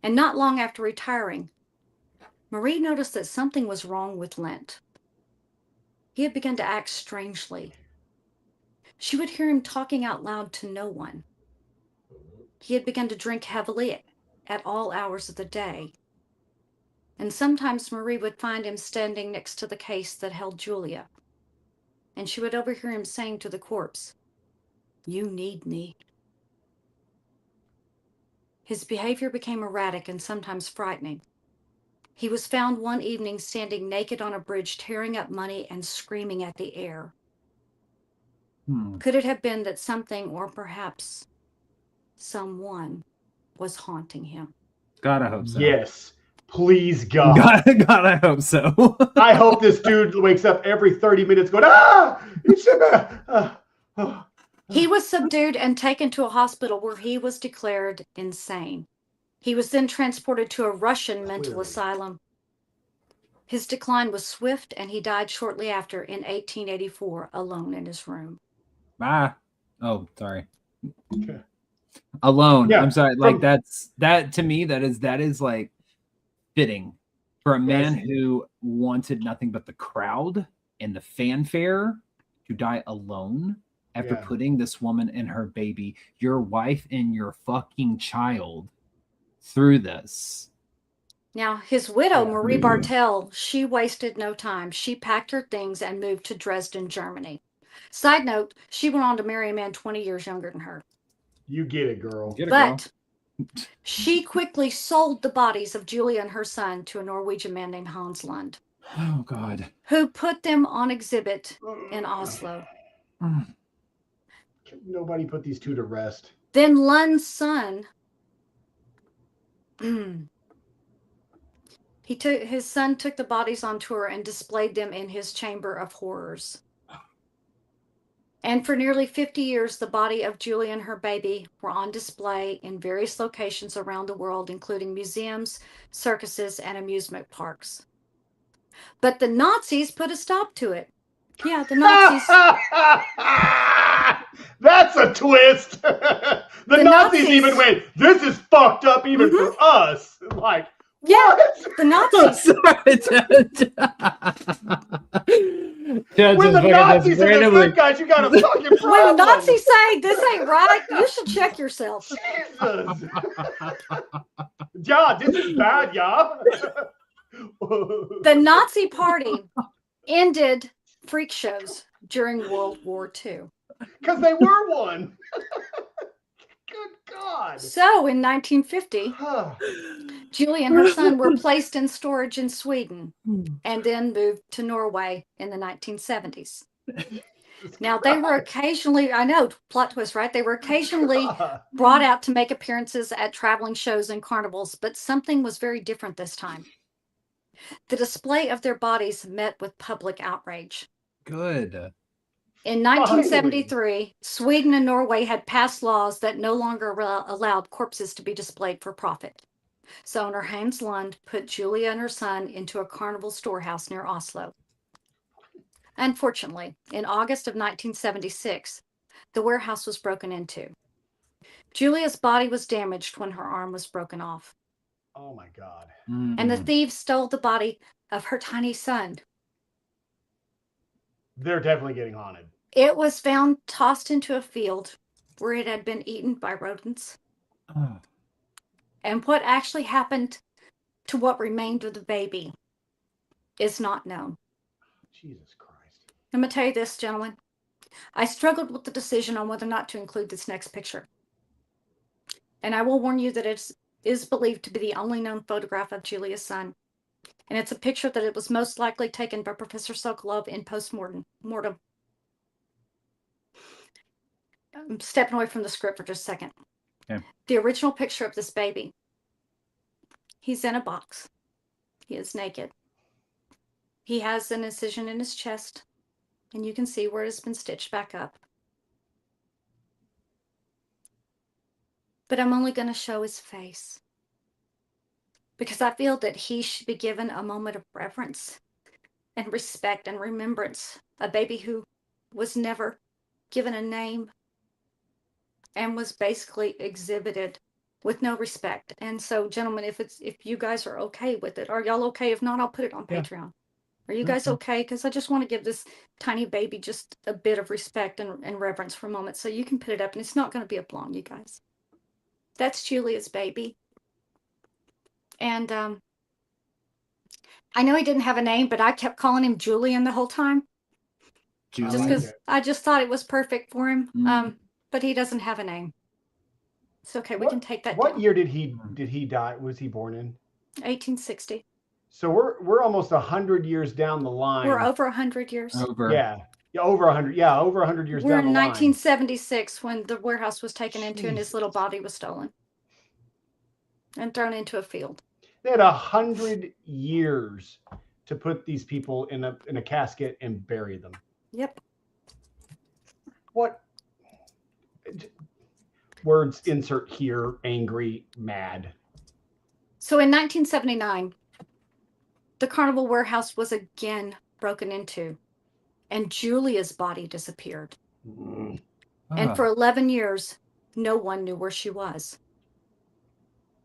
S1: And not long after retiring, Marie noticed that something was wrong with Lent. He had begun to act strangely. She would hear him talking out loud to no one. He had begun to drink heavily at all hours of the day. And sometimes Marie would find him standing next to the case that held Julia. And she would overhear him saying to the corpse, "You need me." His behavior became erratic and sometimes frightening. He was found one evening standing naked on a bridge, tearing up money and screaming at the air. Could it have been that something, or perhaps someone, was haunting him?
S3: God, I hope so.
S2: Yes. Please, God.
S3: God, I hope so.
S2: I hope this dude wakes up every 30 minutes going,
S1: He was subdued and taken to a hospital where he was declared insane. He was then transported to a Russian mental asylum. His decline was swift, and he died shortly after in 1884, alone in his room.
S3: Bye. Oh, sorry.
S2: Okay.
S3: Alone.
S2: Yeah,
S3: I'm sorry. Like that to me, that is like fitting for a man who wanted nothing but the crowd and the fanfare to die alone after putting this woman and her baby, your wife and your fucking child, through this.
S1: Now, his widow, Marie Bartel, she wasted no time. She packed her things and moved to Dresden, Germany. Side note, she went on to marry a man 20 years younger than her.
S2: You get it, girl.
S1: But she quickly sold the bodies of Julia and her son to a Norwegian man named Hans Lund.
S3: Oh, God.
S1: Who put them on exhibit in Oslo.
S2: Nobody put these two to rest.
S1: Then Lund's son, his son took the bodies on tour and displayed them in his chamber of horrors. And for nearly 50 years, the body of Julia and her baby were on display in various locations around the world, including museums, circuses, and amusement parks. But the Nazis put a stop to it. Yeah, the Nazis.
S2: That's a twist. the Nazis even went, this is fucked up even for us. Like,
S1: yeah, the Nazis.
S3: Yeah,
S2: When
S3: just
S2: the
S3: fucking just
S2: Nazis are the
S3: randomly.
S2: good guys, you got a fucking
S1: When
S2: problem.
S1: Nazis say this ain't right, you should check yourself.
S2: Jesus. Yeah, this is bad, yeah.
S1: The Nazi Party ended freak shows during World War II.
S2: Because they were one. Good God.
S1: So in 1950, Julie and her son were placed in storage in Sweden and then moved to Norway in the 1970s. Now, they were occasionally, I know, plot twist, right? They were occasionally brought out to make appearances at traveling shows and carnivals, but something was very different this time. The display of their bodies met with public outrage.
S3: Good.
S1: In 1973, Sweden and Norway had passed laws that no longer allowed corpses to be displayed for profit. So owner Hans Lund put Julia and her son into a carnival storehouse near Oslo. Unfortunately, in August of 1976, the warehouse was broken into. Julia's body was damaged when her arm was broken off.
S2: Oh my God.
S1: And the thieves stole the body of her tiny son.
S2: They're definitely getting haunted.
S1: It was found tossed into a field where it had been eaten by rodents.
S3: Oh.
S1: And what actually happened to what remained of the baby is not known.
S2: Jesus Christ.
S1: I'm going to tell you this, gentlemen. I struggled with the decision on whether or not to include this next picture. And I will warn you that it is believed to be the only known photograph of Julia's son. And it's a picture that it was most likely taken by Professor Sokolov in post-mortem. I'm stepping away from the script for just a second.
S3: Okay.
S1: The original picture of this baby. He's in a box. He is naked. He has an incision in his chest, and you can see where it has been stitched back up. But I'm only going to show his face because I feel that he should be given a moment of reverence and respect and remembrance. A baby who was never given a name and was basically exhibited with no respect. And so, gentlemen, if you guys are okay with it, are y'all okay? If not, I'll put it on Patreon. Are you guys okay? Because I just want to give this tiny baby just a bit of respect and reverence for a moment. So you can put it up, and it's not going to be up long, you guys. That's Julia's baby. And I know he didn't have a name, but I kept calling him Julian the whole time. Just because I just thought it was perfect for him. But he doesn't have a name. It's okay. We can take that
S2: What
S1: down.
S2: year did he die? Was he born in?
S1: 1860.
S2: So we're almost 100 years down the line.
S1: We're over 100 years.
S3: Over.
S2: Yeah, over 100. Yeah, over 100 years
S1: We're
S2: down the
S1: in
S2: line.
S1: 1976 when the warehouse was taken into and his little body was stolen and thrown into a field.
S2: They had 100 years to put these people in a casket and bury them.
S1: Yep.
S2: What words insert here? Angry, mad.
S1: So in 1979, the carnival warehouse was again broken into, and Julia's body disappeared. And for 11 years, no one knew where she was.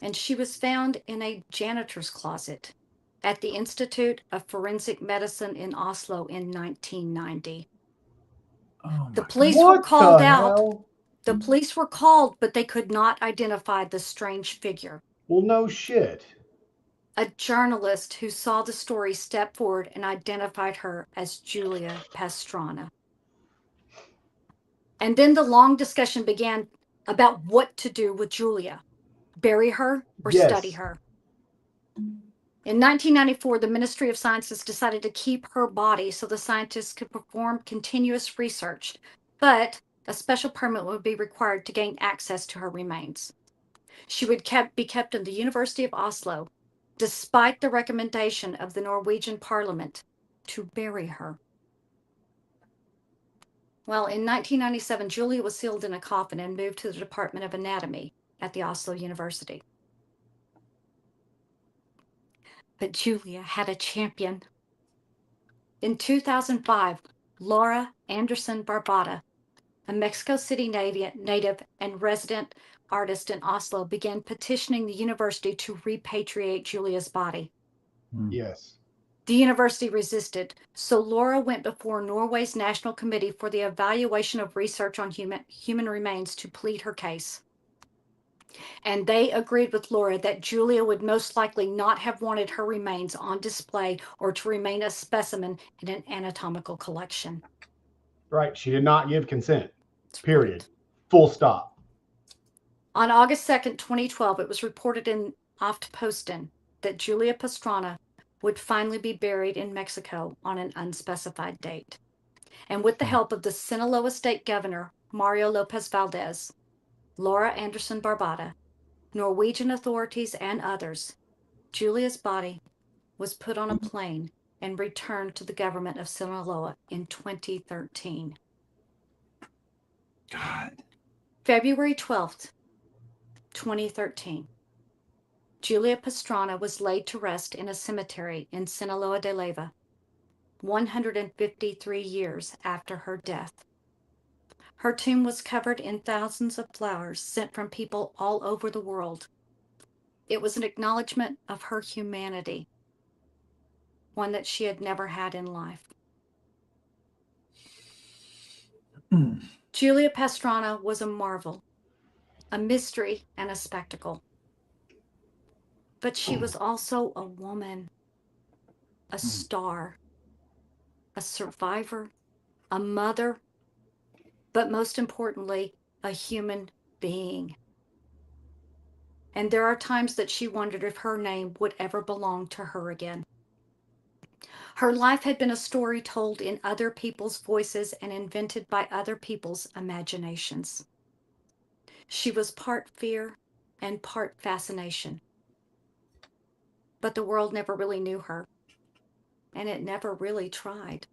S1: And she was found in a janitor's closet at the Institute of Forensic Medicine in Oslo in 1990. The police were called out. The police were called, but they could not identify the strange figure.
S2: Well, no shit.
S1: A journalist who saw the story stepped forward and identified her as Julia Pastrana. And then the long discussion began about what to do with Julia. Bury her or study her. In 1994, the Ministry of Sciences decided to keep her body so the scientists could perform continuous research, but a special permit would be required to gain access to her remains. She would be kept in the University of Oslo, despite the recommendation of the Norwegian Parliament to bury her. Well, in 1997, Julia was sealed in a coffin and moved to the Department of Anatomy at the Oslo University. But Julia had a champion. In 2005, Laura Anderson Barbata, a Mexico City native and resident artist in Oslo, began petitioning the university to repatriate Julia's body.
S2: Yes.
S1: The university resisted, so Laura went before Norway's National Committee for the Evaluation of Research on Human Remains to plead her case. And they agreed with Laura that Julia would most likely not have wanted her remains on display or to remain a specimen in an anatomical collection.
S2: Right. She did not give consent.
S1: That's
S2: Period.
S1: right.
S2: Full stop.
S1: On August 2nd, 2012, it was reported in Aftenposten that Julia Pastrana would finally be buried in Mexico on an unspecified date. And with the help of the Sinaloa State Governor, Mario Lopez Valdez, Laura Anderson Barbada, Norwegian authorities, and others, Julia's body was put on a plane and returned to the government of Sinaloa in 2013.
S3: God.
S1: February 12th, 2013. Julia Pastrana was laid to rest in a cemetery in Sinaloa de Leyva, 153 years after her death. Her tomb was covered in thousands of flowers sent from people all over the world. It was an acknowledgement of her humanity, one that she had never had in life. Julia Pastrana was a marvel, a mystery, and a spectacle. But she was also a woman, a star, a survivor, a mother, but most importantly, a human being. And there are times that she wondered if her name would ever belong to her again. Her life had been a story told in other people's voices and invented by other people's imaginations. She was part fear and part fascination. But the world never really knew her, and it never really tried.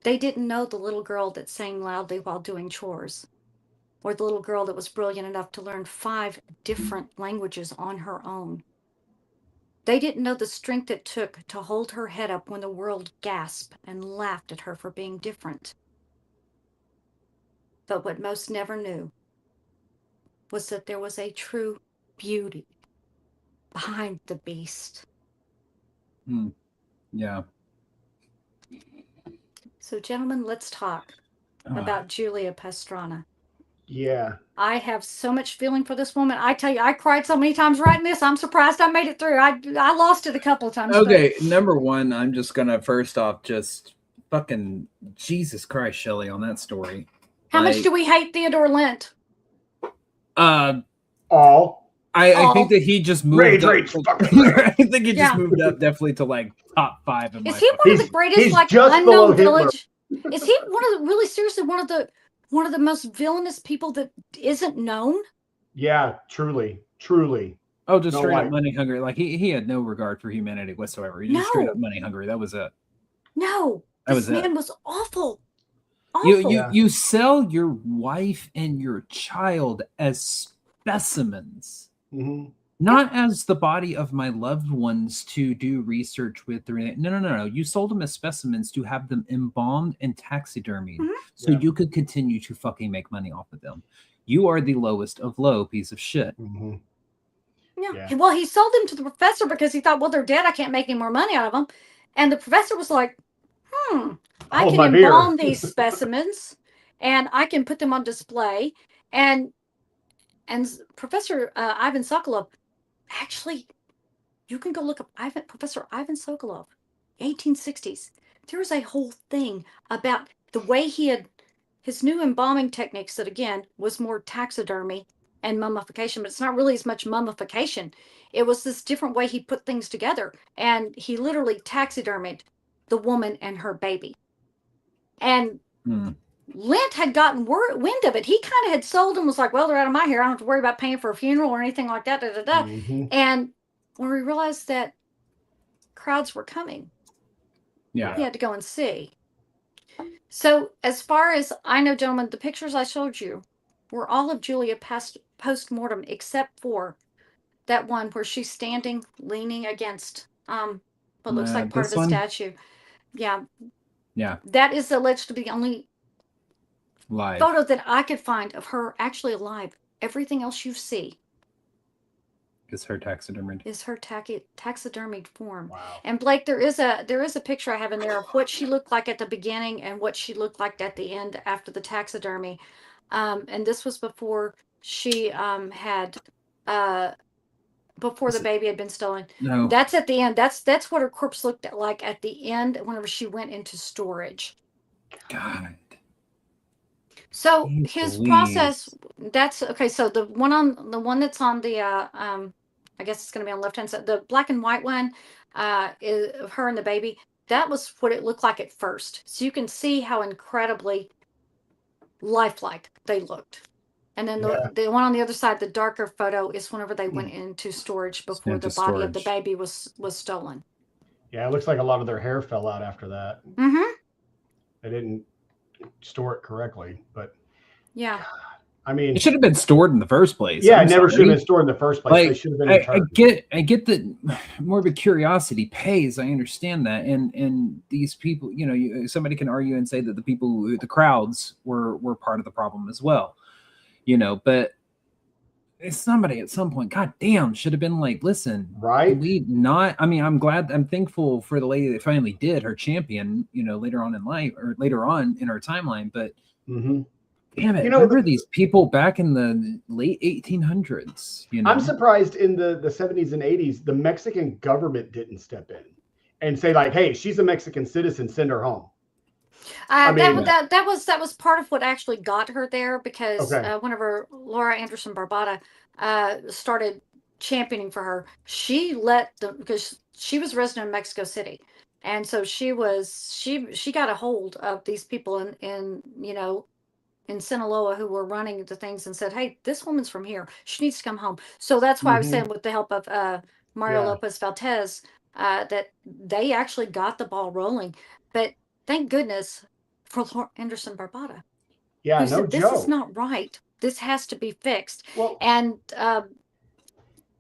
S1: They didn't know the little girl that sang loudly while doing chores, or the little girl that was brilliant enough to learn 5 different languages on her own. They didn't know the strength it took to hold her head up when the world gasped and laughed at her for being different. But what most never knew was that there was a true beauty behind the beast.
S3: Yeah.
S1: So, gentlemen, let's talk about Julia Pastrana.
S2: Yeah.
S1: I have so much feeling for this woman. I tell you, I cried so many times writing this. I'm surprised I made it through. I lost it a couple of times.
S3: Okay, number one, I'm just gonna first off just fucking Jesus Christ, Shelley, on that story.
S1: How much do we hate Theodore Lent?
S2: All.
S3: I think that he just moved up. I think he just moved up definitely to like top 5.
S1: Is he one of the greatest like unknown village? Is he really seriously one of the most villainous people that isn't known?
S2: Yeah, truly.
S3: Oh, just straight up money hungry. Like he had no regard for humanity whatsoever. He just straight up money hungry. That was it.
S1: No, this man was awful.
S3: You sell your wife and your child as specimens, not as the body of my loved ones to do research with. No. You sold them as specimens to have them embalmed and taxidermied, so you could continue to fucking make money off of them. You are the lowest of low piece of shit.
S1: Yeah. Well, he sold them to the professor because he thought, well, they're dead. I can't make any more money out of them. And the professor was like, I can embalm these specimens and I can put them on display. And Professor Ivan Sokolov, actually, you can go look up Professor Ivan Sokolov, 1860s. There was a whole thing about the way he had his new embalming techniques that, again, was more taxidermy and mummification, but it's not really as much mummification. It was this different way he put things together. And he literally taxidermied the woman and her baby. And Lent had gotten wind of it. He kind of had sold and was like, well, they're out of my hair. I don't have to worry about paying for a funeral or anything like that. And when we realized that crowds were coming, he had to go and see. So as far as I know, gentlemen, the pictures I showed you were all of Julia post-mortem, except for that one where she's standing, leaning against what looks like part of a statue. Yeah. That is alleged to be the only photo that I could find of her actually alive. Everything else you see
S3: Is her taxidermied?
S1: Is her taxidermied form.
S2: Wow.
S1: And Blake, there is a picture I have in there of what she looked like at the beginning and what she looked like at the end after the taxidermy. And this was before she had before the baby had been stolen.
S3: No.
S1: That's at the end. That's what her corpse looked like at the end whenever she went into storage.
S3: God.
S1: So
S3: Jeez
S1: his
S3: Louise.
S1: process, that's okay. So the one that's on the I guess it's going to be on the left hand side. The black and white one is of her and the baby. That was what it looked like at first. So you can see how incredibly lifelike they looked. And then the one on the other side, the darker photo, is whenever they went into storage before the body of the baby was stolen.
S2: Yeah, it looks like a lot of their hair fell out after that.
S1: Mm-hmm.
S2: They didn't store it correctly, but
S1: yeah.
S2: I mean,
S3: it should have been stored in the first place.
S2: Yeah, it never should have been stored in the first place.
S3: Like,
S2: they should have been
S3: returned. I get that morbid curiosity pays. I understand that, and these people, you know, somebody can argue and say that the crowds were part of the problem as well, you know. But somebody at some point, god damn, should have been like, listen,
S2: right?
S3: We not. I mean, I'm thankful for the lady that finally did her champion, you know, later on in life or later on in our timeline, but.
S2: Mm-hmm.
S3: Damn it! You know, remember these people back in the late 1800s. You know,
S2: I'm surprised in the 70s and 80s, the Mexican government didn't step in and say like, "Hey, she's a Mexican citizen. Send her home."
S1: That was part of what actually got her there, because whenever Laura Anderson Barbata started championing for her, she because she was resident in Mexico City, and so she got a hold of these people in you know, in Sinaloa who were running the things and said, hey, this woman's from here. She needs to come home. So that's why I was saying, with the help of Mario Lopez Valdez, that they actually got the ball rolling. But thank goodness for Laura Anderson Barbata.
S2: Yeah,
S1: who said, this is not right. This has to be fixed.
S2: Well,
S1: and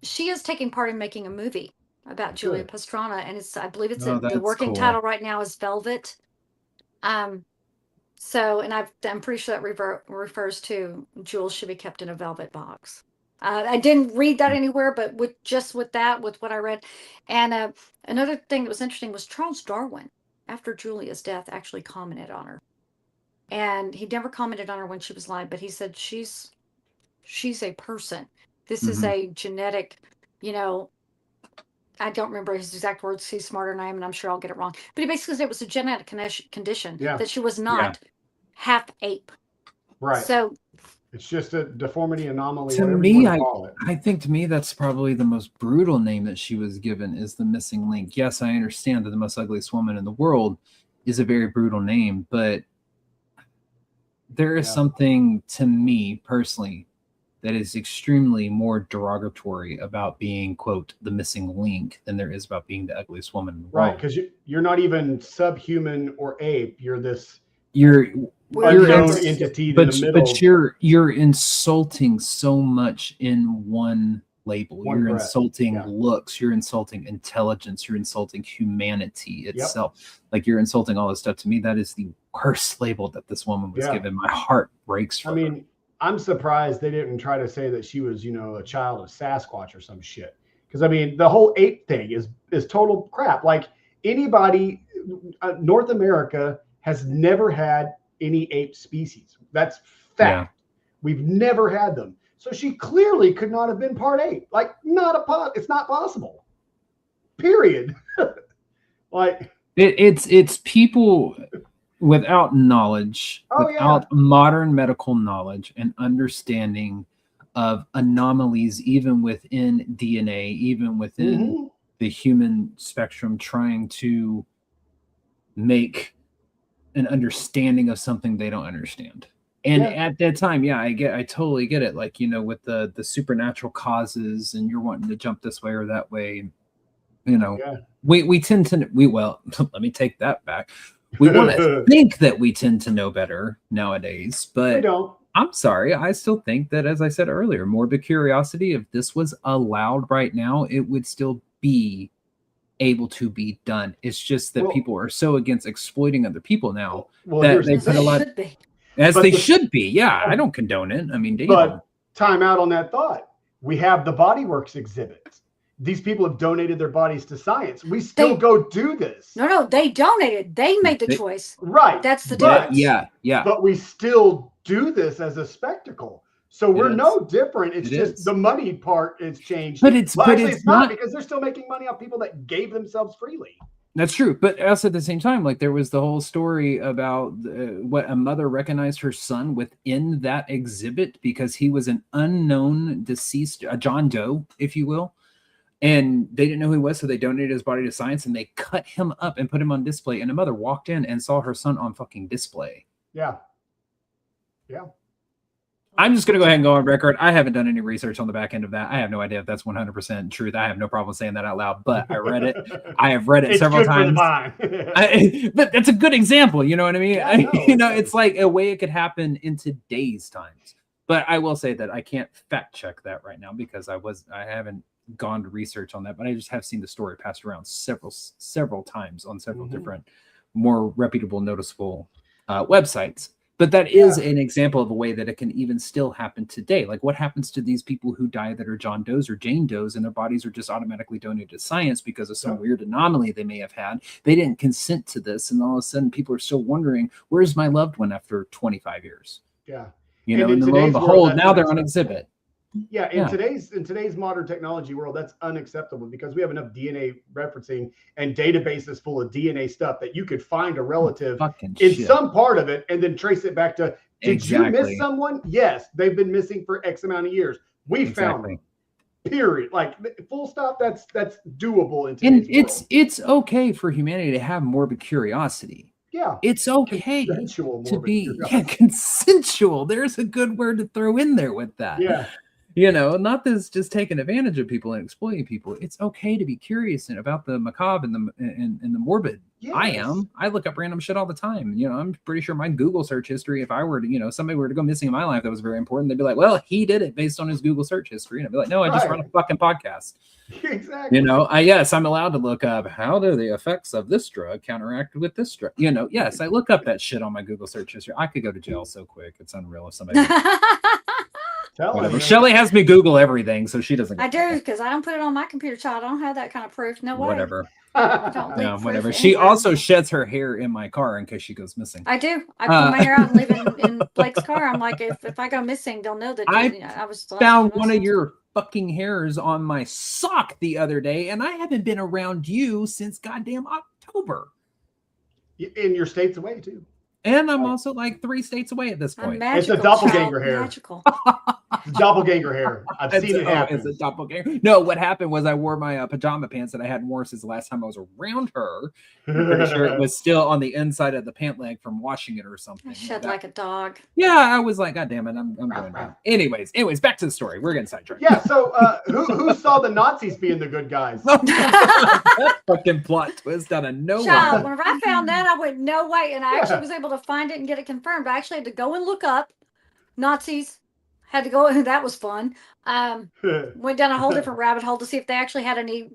S1: she is taking part in making a movie about Julia Pastrana. And I believe it's the working title right now is Velvet. So, and I'm pretty sure that refers to jewels should be kept in a velvet box. I didn't read that anywhere, but with what I read. And another thing that was interesting was Charles Darwin, after Julia's death, actually commented on her. And he never commented on her when she was alive, but he said she's a person. This is a genetic, you know, I don't remember his exact words. He's smarter than I am, and I'm sure I'll get it wrong. But he basically said it was a genetic condition that she was not half ape.
S2: Right.
S1: So
S2: it's just a deformity anomaly.
S3: To me, I think to me that's probably the most brutal name that she was given is the missing link. Yes, I understand that the most ugliest woman in the world is a very brutal name, but there is something to me personally that is extremely more derogatory about being, quote, the missing link than there is about being the ugliest woman in the world.
S2: Right, because you're not even subhuman or ape. You're this
S3: unknown
S2: entity in the middle.
S3: But you're insulting so much in one label. You're insulting looks. You're insulting intelligence. You're insulting humanity itself. Like, you're insulting all this stuff. To me, that is the worst label that this woman was given. My heart breaks for her.
S2: I'm surprised they didn't try to say that she was, you know, a child of Sasquatch or some shit. Because, I mean, the whole ape thing is total crap. Like, anybody, North America has never had any ape species. That's fact. Yeah. We've never had them. So she clearly could not have been part ape. Like, it's not possible. Period. Like,
S3: it's people without knowledge, without modern medical knowledge and understanding of anomalies, even within DNA, even within the human spectrum, trying to make an understanding of something they don't understand. And at that time, I totally get it. Like, you know, with the supernatural causes and you're wanting to jump this way or that way, you know, we tend to, let me take that back. We want to think that we tend to know better nowadays, but
S2: we don't.
S3: I'm sorry. I still think that, as I said earlier, morbid curiosity, if this was allowed right now, it would still be able to be done. It's just that people are so against exploiting other people now that they put a lot they should be. Yeah, I don't condone it. I mean,
S2: but time out on that thought. We have the Body Works exhibit. These people have donated their bodies to science. We still go do this.
S1: No, they donated. They made the choice.
S2: Right.
S1: That's the difference.
S3: Yeah.
S2: But we still do this as a spectacle. So we're no different. It's just the money part is changed.
S3: But it's
S2: not, because they're still making money off people that gave themselves freely.
S3: That's true. But also at the same time, like there was the whole story about what a mother recognized her son within that exhibit because he was an unknown deceased, a John Doe, if you will. And they didn't know who he was, so they donated his body to science and they cut him up and put him on display. And a mother walked in and saw her son on fucking display.
S2: Yeah.
S3: I'm just going to go ahead and go on record. I haven't done any research on the back end of that. I have no idea if that's 100% truth. I have no problem saying that out loud, but I read it. I have read it several times. But that's a good example. You know what I mean?
S2: Yeah,
S3: it's like a way it could happen in today's times. But I will say that I can't fact check that right now because I haven't gone to research on that, but I just have seen the story passed around several times on several different, more reputable, noticeable websites. But that is an example of a way that it can even still happen today. Like what happens to these people who die that are John Does or Jane Does and their bodies are just automatically donated to science because of some weird anomaly they may have had. They didn't consent to this. And all of a sudden people are still wondering, where's my loved one after 25 years?
S2: Yeah.
S3: You know, and lo and behold, now they're on exhibit.
S2: Yeah, in today's modern technology world, that's unacceptable because we have enough DNA referencing and databases full of DNA stuff that you could find a relative in some part of it and then trace it back to, did you miss someone? Yes, they've been missing for X amount of years. We found them. Period. Like full stop. That's doable in today's world. It's
S3: okay for humanity to have morbid curiosity.
S2: Yeah,
S3: it's okay to be consensual. There's a good word to throw in there with that.
S2: Yeah.
S3: You know, not this just taking advantage of people and exploiting people. It's okay to be curious about the macabre and the morbid. Yes. I look up random shit all the time. You know, I'm pretty sure my Google search history, if I were to, you know, somebody were to go missing in my life that was very important, they'd be like, well, he did it based on his Google search history. And I'd be like, no, I just run a fucking podcast.
S2: Exactly.
S3: You know, yes, I'm allowed to look up how do the effects of this drug counteract with this drug. You know, yes, I look up that shit on my Google search history. I could go to jail so quick. It's unreal if somebody whatever. Shelly has me Google everything, so she doesn't.
S1: I do because I don't put it on my computer, child. I don't have that kind of proof. No way.
S3: Whatever. Yeah, whatever. She also sheds her hair in my car in case she goes missing.
S1: I do. I pull my hair out and leave it in Blake's car. I'm like, if I go missing, they'll know that I was
S3: found one of your fucking hairs on my sock the other day, and I haven't been around you since goddamn October.
S2: And your state's away too.
S3: And I'm also like 3 states away at this point.
S2: It's a doppelganger hair. Magical. It's doppelganger hair. I've seen it happen.
S3: It's a doppelganger. No, what happened was I wore my pajama pants that I hadn't worn since the last time I was around her. I'm pretty sure it was still on the inside of the pant leg from washing it or something.
S1: I shed like a dog.
S3: Yeah, I was like, God damn it, I'm going down. Anyways, back to the story. We're getting sidetracked.
S2: Yeah, so who saw the Nazis being the good guys?
S3: That fucking plot twist out of nowhere.
S1: Child, whenever I found that, I went, no way. And I actually was able to find it and get it confirmed. I actually had to go and look up Nazis. Had to go, that was fun. Went down a whole different rabbit hole to see if they actually had any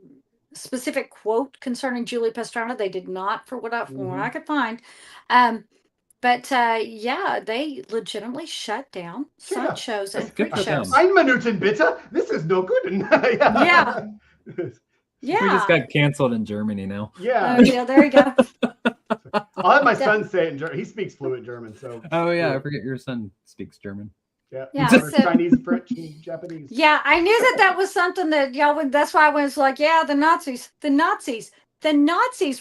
S1: specific quote concerning Julie Pastrana. They did not, from what I could find. But they legitimately shut down sideshows and freak shows.
S2: Ein Minuten bitte. This is no good.
S1: Yeah. Yeah.
S3: We just got canceled in Germany now.
S2: Yeah.
S1: Yeah, there you go.
S2: I'll have my son say it in German. He speaks fluent German. So.
S3: Oh, yeah. I forget your son speaks German.
S2: Yeah. Chinese, French, and Japanese.
S1: Yeah, I knew that was something that y'all would. That's why I was like, yeah, the Nazis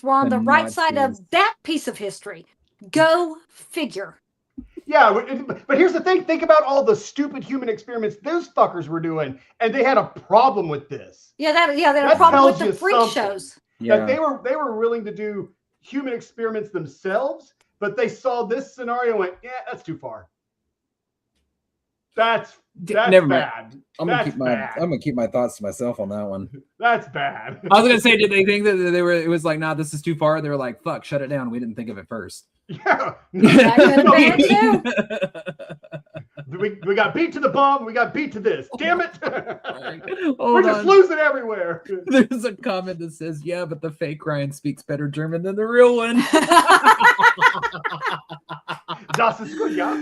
S1: were on the right side of that piece of history. Go figure.
S2: Yeah, but here's the thing. Think about all the stupid human experiments those fuckers were doing, and they had a problem with this.
S1: Yeah, they had a problem with the freak shows.
S2: Yeah. That they were willing to do human experiments themselves, but they saw this scenario and went, yeah, that's too far. That's
S3: never
S2: bad.
S3: Mind. I'm gonna keep my thoughts to myself on that one.
S2: That's bad.
S3: I was gonna say, did they think that it was like, nah, this is too far? They were like, fuck, shut it down. We didn't think of it first.
S2: Yeah. We got beat to the bomb. We got beat to this. Damn it. We're just losing everywhere.
S3: There's a comment that says, yeah, but the fake Ryan speaks better German than the real one.
S2: Das ist gut, ja.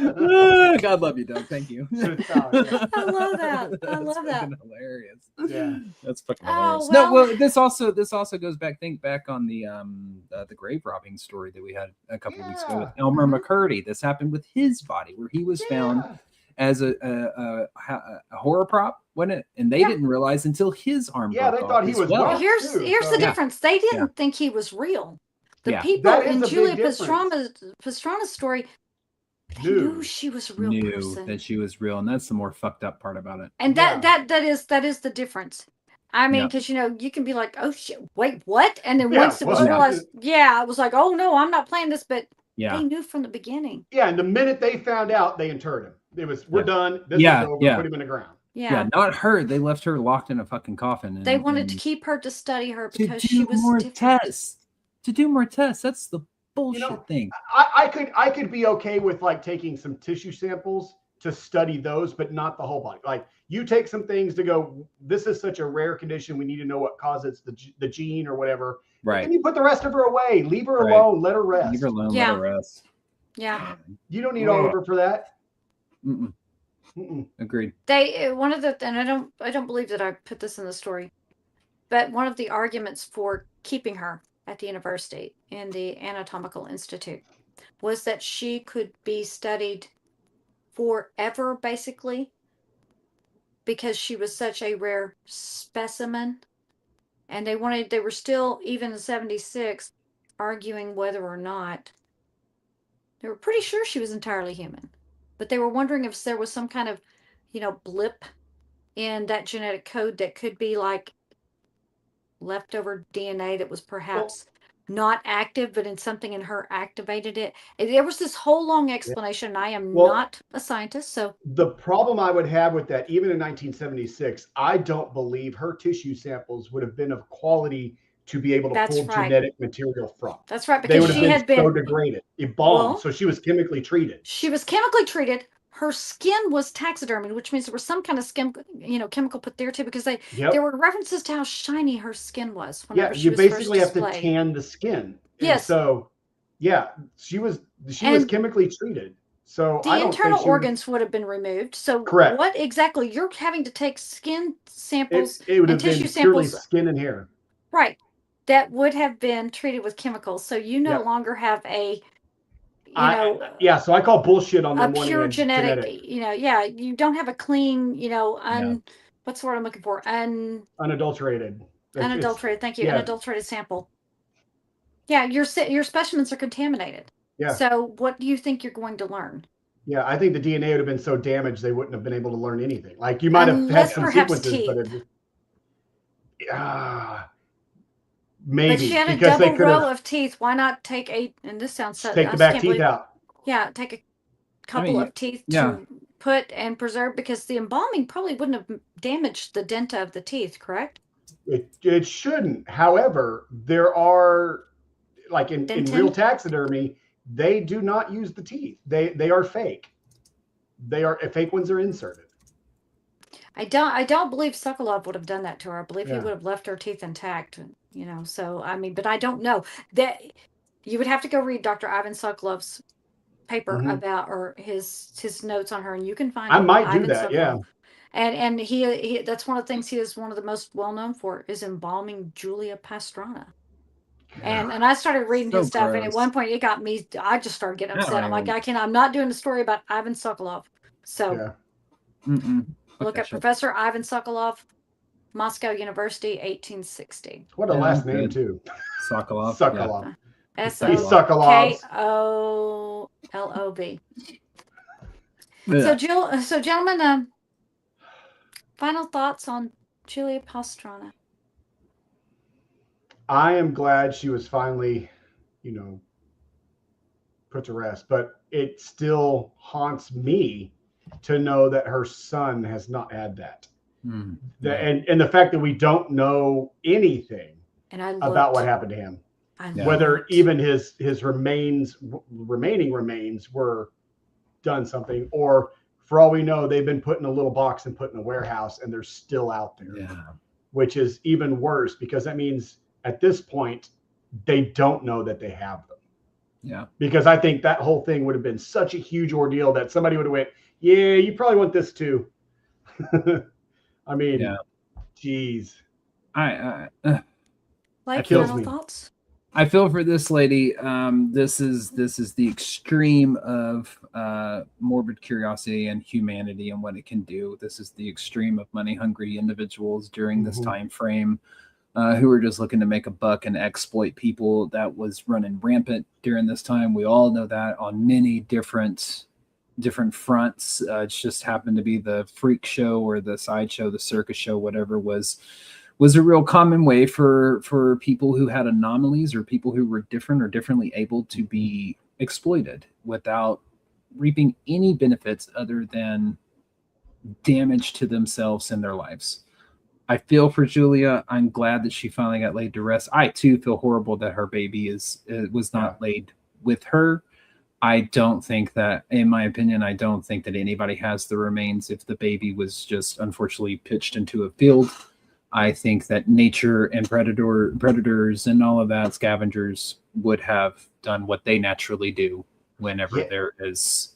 S3: God love you, Doug. Thank you.
S1: I love that. I love that.
S3: Hilarious.
S2: Yeah,
S3: that's fucking
S1: Oh,
S3: hilarious.
S1: well.
S3: No, well, this also goes back. Think back on the grave robbing story that we had a couple of weeks ago with Elmer McCurdy. This happened with his body, where he was found as a horror prop, wasn't it? And they didn't realize until his arm broke
S2: they
S3: off
S2: thought he
S3: as
S2: was
S3: well.
S2: whacked.
S1: Here's the difference. They didn't
S3: Yeah.
S1: think he was real. The
S3: Yeah.
S1: people
S2: That is
S1: in
S2: a big
S1: Julia
S2: difference.
S1: Pastrana's story, they knew she was a real person.
S3: That she was real, and that's the more fucked up part about it.
S1: And that is the difference. I mean, because you can be like, oh shit, wait, what? And then once it was realized, it was like, oh no, I'm not playing this, but they knew from the beginning.
S2: Yeah, and the minute they found out, they interred him. It was, we're done. This is over. Put him in the ground.
S1: Yeah,
S3: not her. They left her locked in a fucking coffin.
S1: They wanted to keep her to study her because she was
S3: more
S1: different.
S3: tests. To do more tests. That's the bullshit thing.
S2: I could be okay with like taking some tissue samples to study those, but not the whole body. Like you take some things to go, this is such a rare condition. We need to know what causes the gene or whatever.
S3: Right.
S2: And you put the rest of her away. Leave her alone. Let her rest.
S3: Leave her alone. Let her rest.
S1: Yeah.
S2: You don't need all of her for that.
S3: Mm-mm. Agreed.
S1: And I don't believe that I put this in the story, but one of the arguments for keeping her at the university in the Anatomical Institute was that she could be studied forever, basically, because she was such a rare specimen. And they were still, even in 76, arguing whether or not they were pretty sure she was entirely human. But they were wondering if there was some kind of, blip in that genetic code that could be like leftover DNA that was perhaps not active, but in something in her activated it. And there was this whole long explanation. I am not a scientist, so
S2: the problem I would have with that, even in 1976, I don't believe her tissue samples would have been of quality to be able to pull genetic material from.
S1: That's right,
S2: They
S1: because
S2: would have been so degraded, embalmed. So she was chemically treated.
S1: She was chemically treated. Her skin was taxidermied, which means there was some kind of skin, chemical put there too, because there were references to how shiny her skin was. Whenever she was
S2: basically
S1: first
S2: have to tan the skin.
S1: Yes.
S2: And so, she was chemically treated. So
S1: the internal organs would have been removed. So
S2: correct.
S1: What exactly you're having to take skin samples
S2: it would
S1: and
S2: have
S1: tissue
S2: been
S1: samples,
S2: purely skin and hair.
S1: Right. That would have been treated with chemicals. So you no longer have a
S2: so I call bullshit on them.
S1: A pure genetic. You don't have a clean, what's the word I'm looking for?
S2: Unadulterated.
S1: Unadulterated. Thank you. Unadulterated sample. Yeah, your specimens are contaminated. Yeah. So what do you think you're going to learn?
S2: Yeah, I think the DNA would have been so damaged they wouldn't have been able to learn anything. Like you might have had some sequences,
S1: teeth.
S2: But maybe.
S1: But she had a double row of teeth. Why not take and this sounds so...
S2: Take the back teeth out.
S1: Yeah, take a couple of teeth to put and preserve, because the embalming probably wouldn't have damaged the denta of the teeth, correct?
S2: It shouldn't. However, there are, like in real taxidermy, they do not use the teeth. They are fake. Fake ones are inserted. I
S1: don't believe Sokolov would have done that to her. I believe he would have left her teeth intact. So I mean, but I don't know. That you would have to go read Dr. Ivan Sokolov's paper about, or his notes on her, and you can find.
S2: I might do that. Sokolov. Yeah.
S1: And he that's one of the things he is one of the most well known for, is embalming Julia Pastrana. And I started reading his stuff, and at one point it got me. I just started getting upset. I'm like, I'm not doing a story about Ivan Sokolov. So look at Professor Ivan Sokolov, Moscow University, 1860.
S2: What a last name too.
S3: Sokolov.
S2: Sokolov.
S1: SOKOLOV. So gentlemen, final thoughts on Julia Pastrana.
S2: I am glad she was finally, put to rest, but it still haunts me to know that her son has not had that. And the fact that we don't know anything about what happened to him, whether even his remaining remains were done something, or for all we know, they've been put in a little box and put in a warehouse, and they're still out there, which is even worse, because that means at this point they don't know that they have them.
S3: Yeah.
S2: Because I think that whole thing would have been such a huge ordeal that somebody would have went, yeah, you probably want this too. I mean,
S3: Yeah.
S2: geez.
S3: I
S1: Like
S2: kills
S1: final
S2: me.
S1: thoughts?
S3: I feel for this lady. This is the extreme of morbid curiosity and humanity and what it can do. This is the extreme of money hungry individuals during this time frame who are just looking to make a buck and exploit people. That was running rampant during this time. We all know that on many different fronts. It just happened to be the freak show or the sideshow, the circus show, whatever was a real common way for people who had anomalies or people who were different or differently able to be exploited without reaping any benefits other than damage to themselves and their lives. I feel for Julia. I'm glad that she finally got laid to rest. I too feel horrible that her baby was not laid with her. I don't think that, in my opinion, I don't think that anybody has the remains if the baby was just unfortunately pitched into a field. I think that nature and predators and all of that, scavengers, would have done what they naturally do whenever there is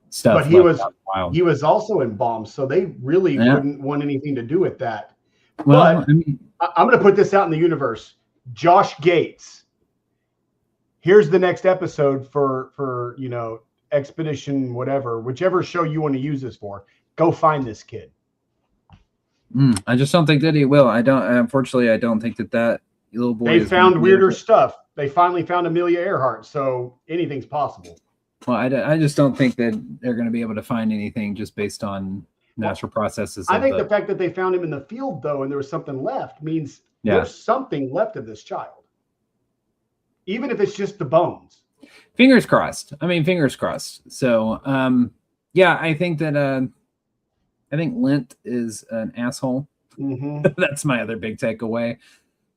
S3: stuff.
S2: But he was also embalmed, so they really wouldn't want anything to do with that.
S3: Well,
S2: but I'm going to put this out in the universe. Josh Gates. Here's the next episode for Expedition, whatever, whichever show you want to use this for. Go find this kid.
S3: I just don't think that he will. Unfortunately, I don't think that little boy.
S2: They found weirder stuff. They finally found Amelia Earhart, so anything's possible.
S3: Well, I just don't think that they're going to be able to find anything just based on natural processes.
S2: I think the fact that they found him in the field, though, and there was something left means there's something left of this child, even if it's just the bones.
S3: Fingers crossed. Fingers crossed. So, I think that. I think Lent is an asshole. That's my other big takeaway.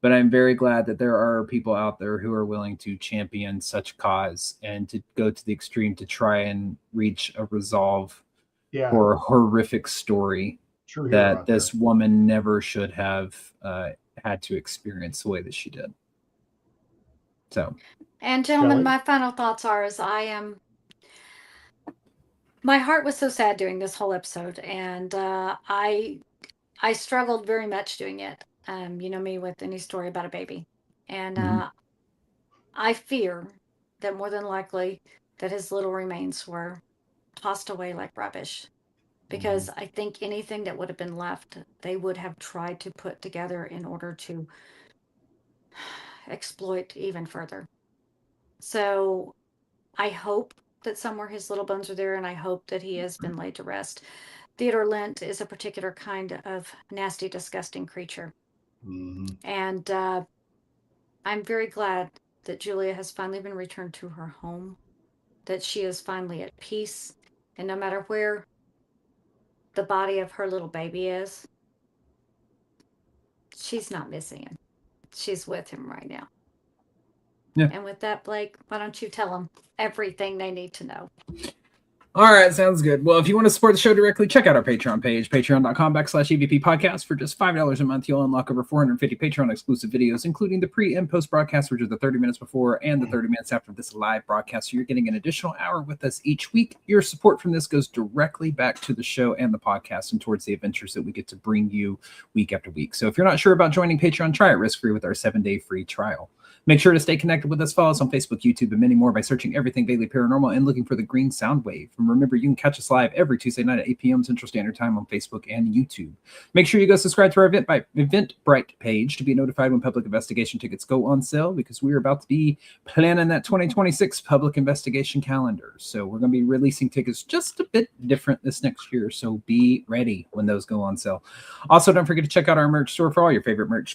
S3: But I'm very glad that there are people out there who are willing to champion such cause and to go to the extreme to try and reach a resolve for a horrific story that this woman never should have had to experience the way that she did. So,
S1: and gentlemen, my final thoughts are my heart was so sad doing this whole episode, and I struggled very much doing it. You know me with any story about a baby, and I fear that more than likely that his little remains were tossed away like rubbish, because I think anything that would have been left, they would have tried to put together in order to exploit even further. So I hope that somewhere his little bones are there, and I hope that he has been laid to rest. Theodore Lent is a particular kind of nasty, disgusting creature. And I'm very glad that Julia has finally been returned to her home, that she is finally at peace, and no matter where the body of her little baby is, she's not missing him. She's with him right now.
S3: Yeah.
S1: And with that, Blake, why don't you tell them everything they need to know?
S3: All right, sounds good. Well, if you want to support the show directly, check out our Patreon page, patreon.com/EVP podcast. For just $5 a month, you'll unlock over 450 Patreon exclusive videos, including the pre and post broadcast, which are the 30 minutes before and the 30 minutes after this live broadcast. So you're getting an additional hour with us each week. Your support from this goes directly back to the show and the podcast and towards the adventures that we get to bring you week after week. So if you're not sure about joining Patreon, try it risk-free with our 7-day free trial. Make sure to stay connected with us. Follow us on Facebook, YouTube, and many more by searching Everything Vaguely Paranormal and looking for the green sound wave. And remember, you can catch us live every Tuesday night at 8 p.m. Central Standard Time on Facebook and YouTube. Make sure you go subscribe to our Eventbrite page to be notified when public investigation tickets go on sale, because we're about to be planning that 2026 public investigation calendar. So we're going to be releasing tickets just a bit different this next year. So be ready when those go on sale. Also, don't forget to check out our merch store for all your favorite merch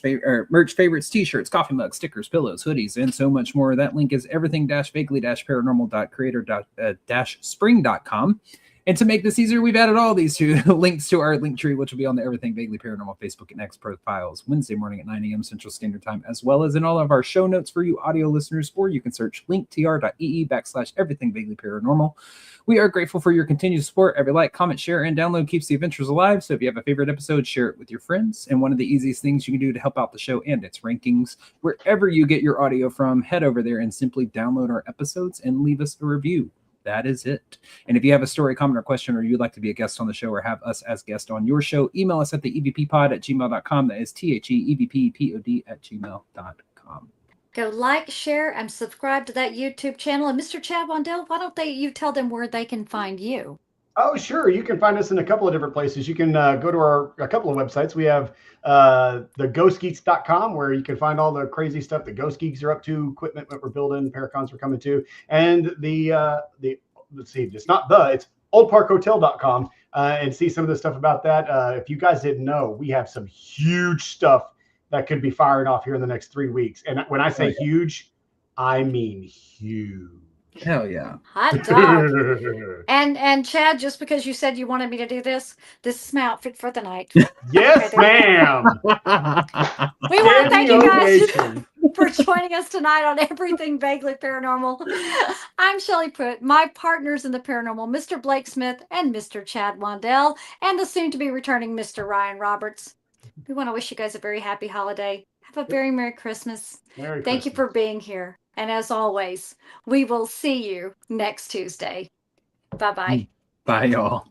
S3: favorites, t-shirts, coffee mugs, stickers, pillows, hoodies, and so much more. That link is everything-vaguely-paranormal.creator-spring.com. And to make this easier, we've added all these two links to our link tree, which will be on the Everything Vaguely Paranormal Facebook and X profiles Wednesday morning at 9 a.m. Central Standard Time, as well as in all of our show notes for you audio listeners, or you can search linktr.ee/Everything Vaguely Paranormal. We are grateful for your continued support. Every like, comment, share, and download keeps the adventures alive. So if you have a favorite episode, share it with your friends. And one of the easiest things you can do to help out the show and its rankings, wherever you get your audio from, head over there and simply download our episodes and leave us a review. That is it. And if you have a story, comment, or question, or you'd like to be a guest on the show or have us as guest on your show, email us at the evppod@gmail.com. That is THEEVPPOD@gmail.com.
S1: Go like, share, and subscribe to that YouTube channel. And Mr. Chad Wandell, why don't you tell them where they can find you?
S2: Oh, sure. You can find us in a couple of different places. You can go to a couple of websites. We have the ghostgeeks.com, where you can find all the crazy stuff that Ghost Geeks are up to, equipment that we're building, Paracons we're coming to, and it's oldparkhotel.com, and see some of the stuff about that. If you guys didn't know, we have some huge stuff that could be firing off here in the next 3 weeks. And when I say huge, I mean huge.
S3: Hell yeah.
S1: Hot dog. And Chad, just because you said you wanted me to do this is my outfit for the night.
S2: Yes, ma'am.
S1: We want to thank you guys for joining us tonight on Everything Vaguely Paranormal. I'm Shelley Pruitt, my partners in the paranormal, Mr. Blake Smith and Mr. Chad Wandell, and the soon-to-be returning Mr. Ryan Roberts. We want to wish you guys a very happy holiday. Have a very Merry Christmas. Thank you for being here. And as always, we will see you next Tuesday. Bye-bye.
S3: Bye, y'all.